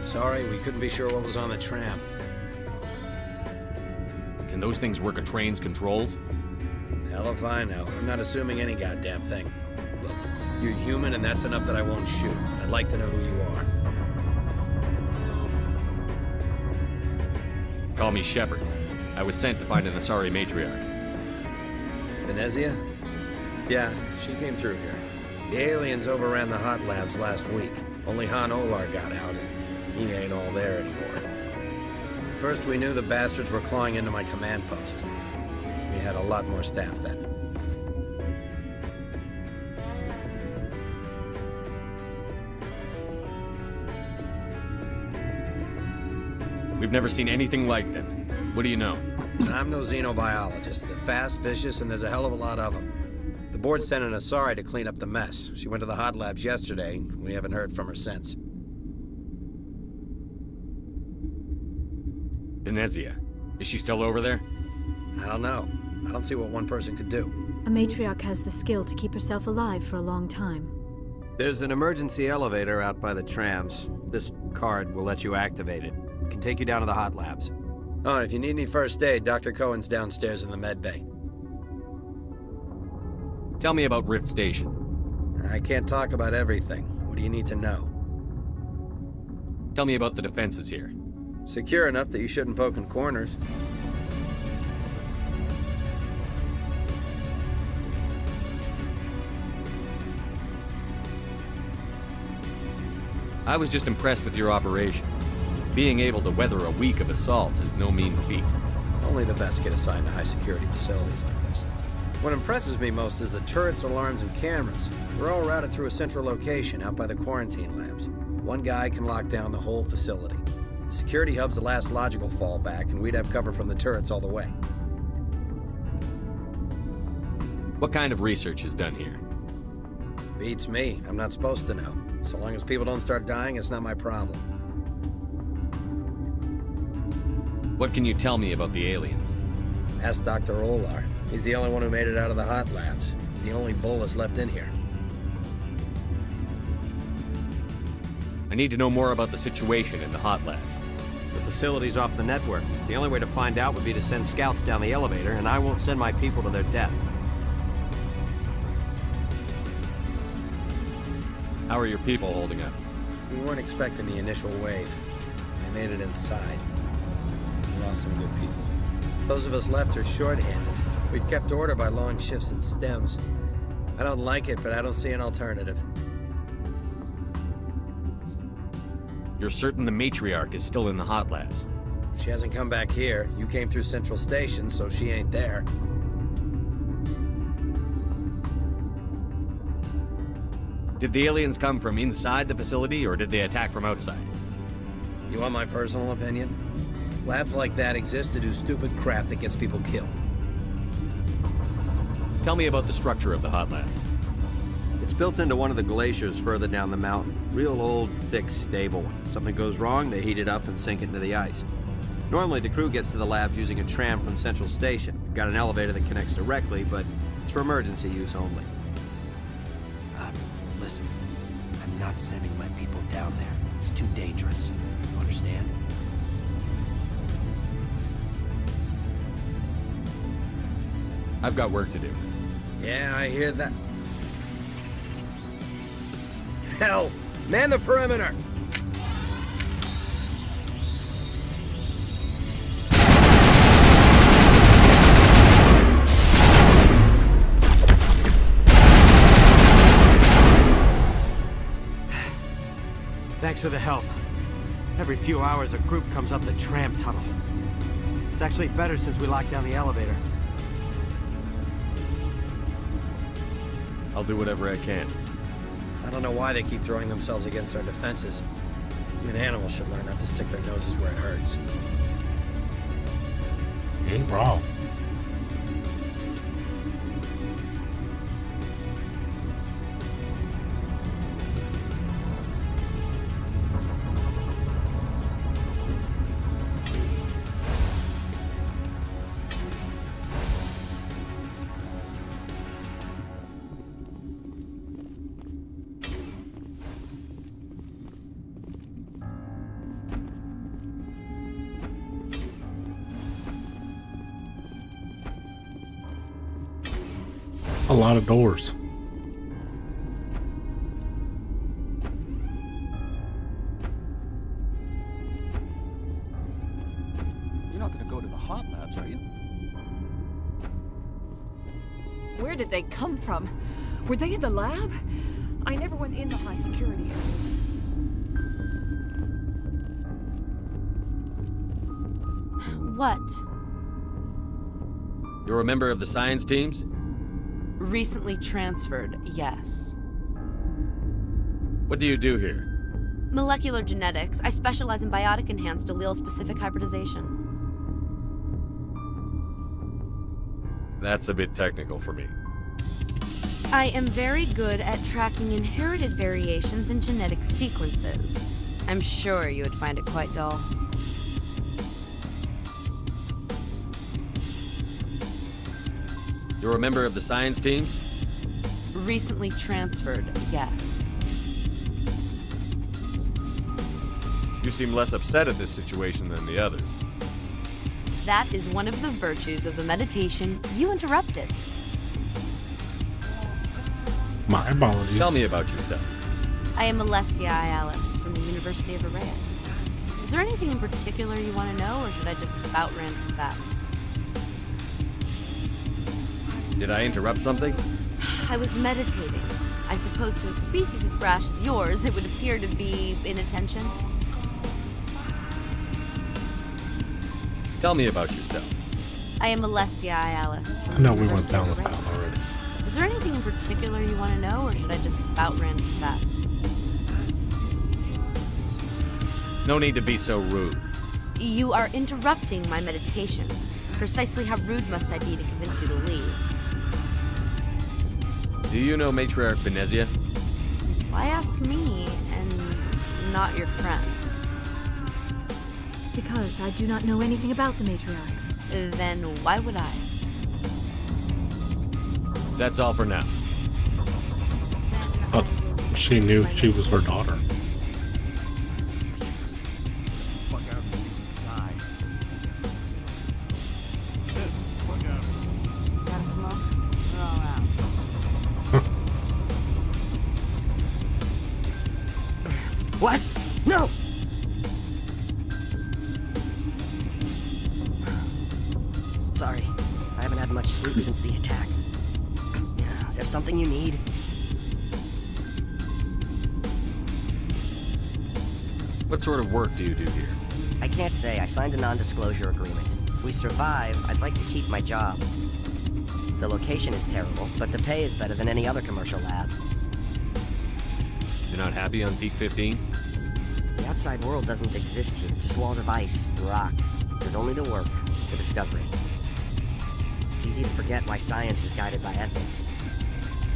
[SPEAKER 12] Sorry, we couldn't be sure what was on the tram.
[SPEAKER 13] Can those things work a train's controls?
[SPEAKER 12] Hell if I know. I'm not assuming any goddamn thing. Look, you're human and that's enough that I won't shoot. I'd like to know who you are.
[SPEAKER 13] Call me Shepard. I was sent to find an Asari matriarch.
[SPEAKER 12] Venezia? Yeah, she came through here. The aliens overran the hot labs last week. Only Han Olar got out, and he ain't all there anymore. At first we knew the bastards were clawing into my command post. We had a lot more staff then.
[SPEAKER 13] We've never seen anything like them. What do you know?
[SPEAKER 12] I'm no xenobiologist. They're fast, vicious, and there's a hell of a lot of them. The board sent an Asari to clean up the mess. She went to the hot labs yesterday. We haven't heard from her since.
[SPEAKER 13] Venezia. Is she still over there?
[SPEAKER 12] I don't know. I don't see what one person could do.
[SPEAKER 17] A matriarch has the skill to keep herself alive for a long time.
[SPEAKER 12] There's an emergency elevator out by the trams. This card will let you activate it. It can take you down to the hot labs. Oh, and if you need any first aid, Dr. Cohen's downstairs in the med bay.
[SPEAKER 13] Tell me about Rift Station.
[SPEAKER 12] I can't talk about everything. What do you need to know?
[SPEAKER 13] Tell me about the defenses here.
[SPEAKER 12] Secure enough that you shouldn't poke in corners.
[SPEAKER 13] I was just impressed with your operation. Being able to weather a week of assaults is no mean feat.
[SPEAKER 12] Only the best get assigned to high-security facilities like this. What impresses me most is the turrets, alarms, and cameras. They're all routed through a central location out by the quarantine labs. One guy can lock down the whole facility. The security hub's the last logical fallback, and we'd have cover from the turrets all the way.
[SPEAKER 13] What kind of research is done here?
[SPEAKER 12] Beats me. I'm not supposed to know. So long as people don't start dying, it's not my problem.
[SPEAKER 13] What can you tell me about the aliens?
[SPEAKER 12] Ask Dr. Olar. He's the only one who made it out of the hot labs. He's the only Volus left in here.
[SPEAKER 13] I need to know more about the situation in the hot labs.
[SPEAKER 12] The facility's off the network. The only way to find out would be to send scouts down the elevator, and I won't send my people to their death.
[SPEAKER 13] How are your people holding up?
[SPEAKER 12] We weren't expecting the initial wave. They made it inside. We lost some good people. Those of us left are short-handed. We've kept order by long shifts and stems. I don't like it, but I don't see an alternative.
[SPEAKER 13] You're certain the matriarch is still in the hot labs?
[SPEAKER 12] She hasn't come back here. You came through Central Station, so she ain't there.
[SPEAKER 13] Did the aliens come from inside the facility, or did they attack from outside?
[SPEAKER 12] You want my personal opinion? Labs like that exist to do stupid crap that gets people killed.
[SPEAKER 13] Tell me about the structure of the hot labs.
[SPEAKER 12] It's It's built into one of the glaciers further down the mountain. Real old, thick, stable one. Something goes wrong, they heat it up and sink it into the ice. Normally, the crew gets to the labs using a tram from Central Station. We've got an elevator that connects directly, but it's for emergency use only.
[SPEAKER 16] Listen, I'm not sending my people down there. It's too dangerous. You understand?
[SPEAKER 13] I've got work to do.
[SPEAKER 12] Yeah, I hear that. Hell, man the perimeter!
[SPEAKER 16] Thanks for the help. Every few hours, a group comes up the tram tunnel. It's actually better since we locked down the elevator.
[SPEAKER 13] I'll do whatever I can.
[SPEAKER 12] I don't know why they keep throwing themselves against our defenses. Even animals should learn not to stick their noses where it hurts.
[SPEAKER 1] You ain't wrong. A lot of doors.
[SPEAKER 16] You're not gonna go to the hot labs, are you?
[SPEAKER 22] Where did they come from? Were they in the lab? I never went in the high security areas.
[SPEAKER 9] What?
[SPEAKER 13] You're a member of the science teams?
[SPEAKER 9] Recently transferred, yes.
[SPEAKER 13] What do you do here?
[SPEAKER 9] Molecular genetics. I specialize in biotic-enhanced allele-specific hybridization.
[SPEAKER 13] That's a bit technical for me.
[SPEAKER 9] I am very good at tracking inherited variations in genetic sequences. I'm sure you would find it quite dull.
[SPEAKER 13] You're a member of the science teams?
[SPEAKER 9] Recently transferred, yes.
[SPEAKER 13] You seem less upset at this situation than the others.
[SPEAKER 9] That is one of the virtues of the meditation you interrupted.
[SPEAKER 1] My apologies.
[SPEAKER 13] Tell me about yourself.
[SPEAKER 9] I am Alestia Alice from the University of Arrayas. Is there anything in particular you want to know, or should I just spout random facts?
[SPEAKER 13] Did I interrupt something?
[SPEAKER 9] I was meditating. I suppose to a species as brash as yours, it would appear to be inattention.
[SPEAKER 13] Tell me about yourself.
[SPEAKER 9] I am Alestia Alice.
[SPEAKER 1] I know we went down this path already.
[SPEAKER 9] Is there anything in particular you want to know, or should I just spout random facts?
[SPEAKER 13] No need to be so rude.
[SPEAKER 9] You are interrupting my meditations. Precisely how rude must I be to convince you to leave?
[SPEAKER 13] Do you know Matriarch Venezia?
[SPEAKER 9] Why ask me and not your friend?
[SPEAKER 7] Because I do not know anything about the matriarch.
[SPEAKER 9] Then why would I?
[SPEAKER 13] That's all for now.
[SPEAKER 1] But she knew she was her daughter.
[SPEAKER 9] Got a smoke? We're all out.
[SPEAKER 16] What? No!
[SPEAKER 20] Sorry, I haven't had much sleep since the attack. Is there something you need?
[SPEAKER 13] What sort of work do you do here?
[SPEAKER 20] I can't say. I signed a non-disclosure agreement. If we survive, I'd like to keep my job. The location is terrible, but the pay is better than any other commercial lab.
[SPEAKER 13] You're not happy on Peak 15?
[SPEAKER 20] The outside world doesn't exist here, just walls of ice and rock. There's only the work, the discovery. It's easy to forget why science is guided by ethics.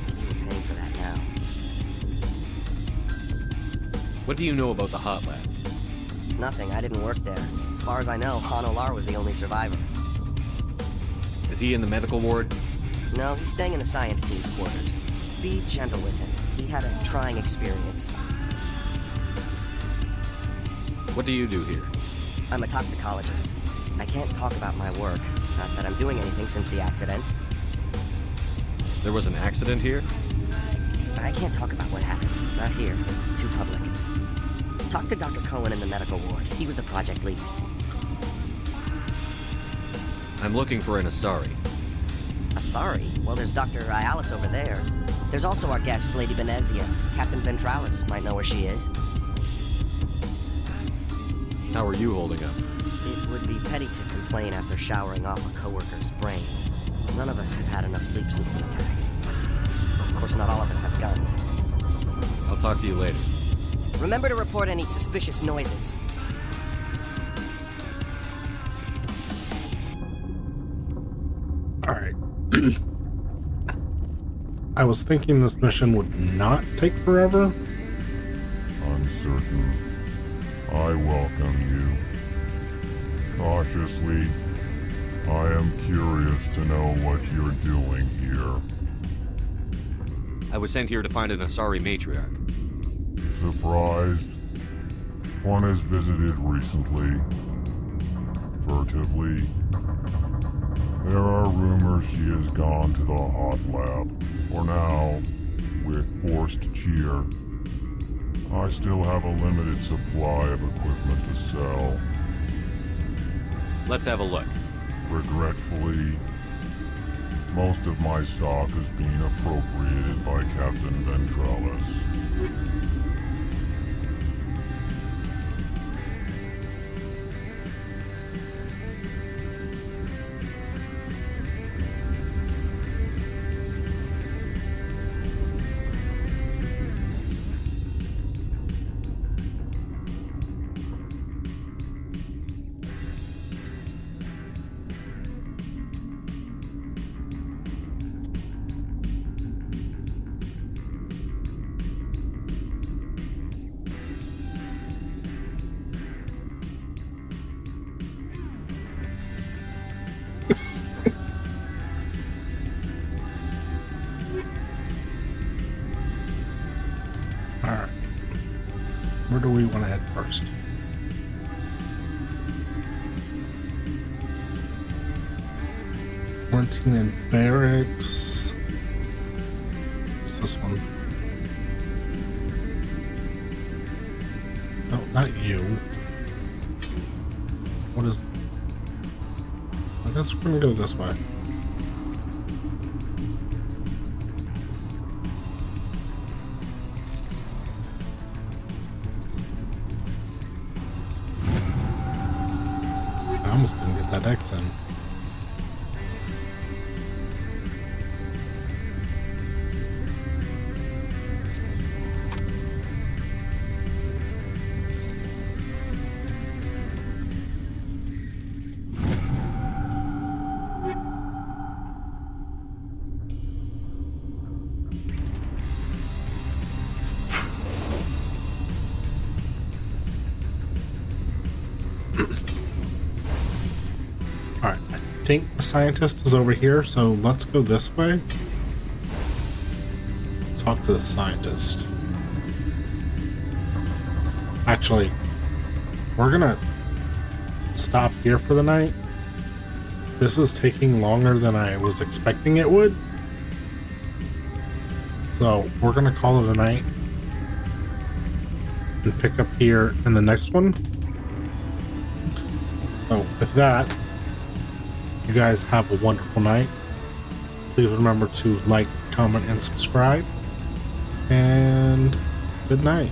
[SPEAKER 20] Maybe we're paying for that now.
[SPEAKER 12] What do you know about the hot lab?
[SPEAKER 5] Nothing, I didn't work there. As far as I know, Han Olar was the only survivor.
[SPEAKER 12] Is he in the medical ward?
[SPEAKER 5] No, he's staying in the science team's quarters. Be gentle with him. He had a trying experience.
[SPEAKER 12] What do you do here?
[SPEAKER 5] I'm a toxicologist. I can't talk about my work. Not that I'm doing anything since the accident.
[SPEAKER 12] There was an accident here?
[SPEAKER 5] I can't talk about what happened. Not here. Too public. Talk to Dr. Cohen in the medical ward. He was the project lead.
[SPEAKER 12] I'm looking for an Asari.
[SPEAKER 5] Asari? Well, there's Dr. Ayalis over there. There's also our guest, Lady Benezia. Captain Ventralis might know where she is.
[SPEAKER 12] How are you holding up?
[SPEAKER 5] It would be petty to complain after showering off a coworker's brain. None of us have had enough sleep since the attack. Of course, not all of us have guns.
[SPEAKER 12] I'll talk to you later.
[SPEAKER 5] Remember to report any suspicious noises.
[SPEAKER 1] Alright. I was thinking this mission would not take forever.
[SPEAKER 19] I'm certain. I welcome you. Cautiously, I am curious to know what you're doing here.
[SPEAKER 12] I was sent here to find an Asari matriarch.
[SPEAKER 19] Surprised? One has visited recently. Furtively. There are rumors she has gone to the hot lab. For now, with forced cheer. I still have a limited supply of equipment to sell.
[SPEAKER 12] Let's have a look.
[SPEAKER 19] Regretfully, most of my stock is being appropriated by Captain Ventralis.
[SPEAKER 1] Alright. Where do we want to head first? Quarantine and barracks. What's this one? No, not you. What is... I guess we're gonna go this way. I almost didn't get that X in. Alright, I think the scientist is over here, so let's go this way. Talk to the scientist. Actually, we're gonna stop here for the night. This is taking longer than I was expecting it would. So we're gonna call it a night and pick up here in the next one. So with that, you guys have a wonderful night. Please remember to like, comment, and subscribe. And good night.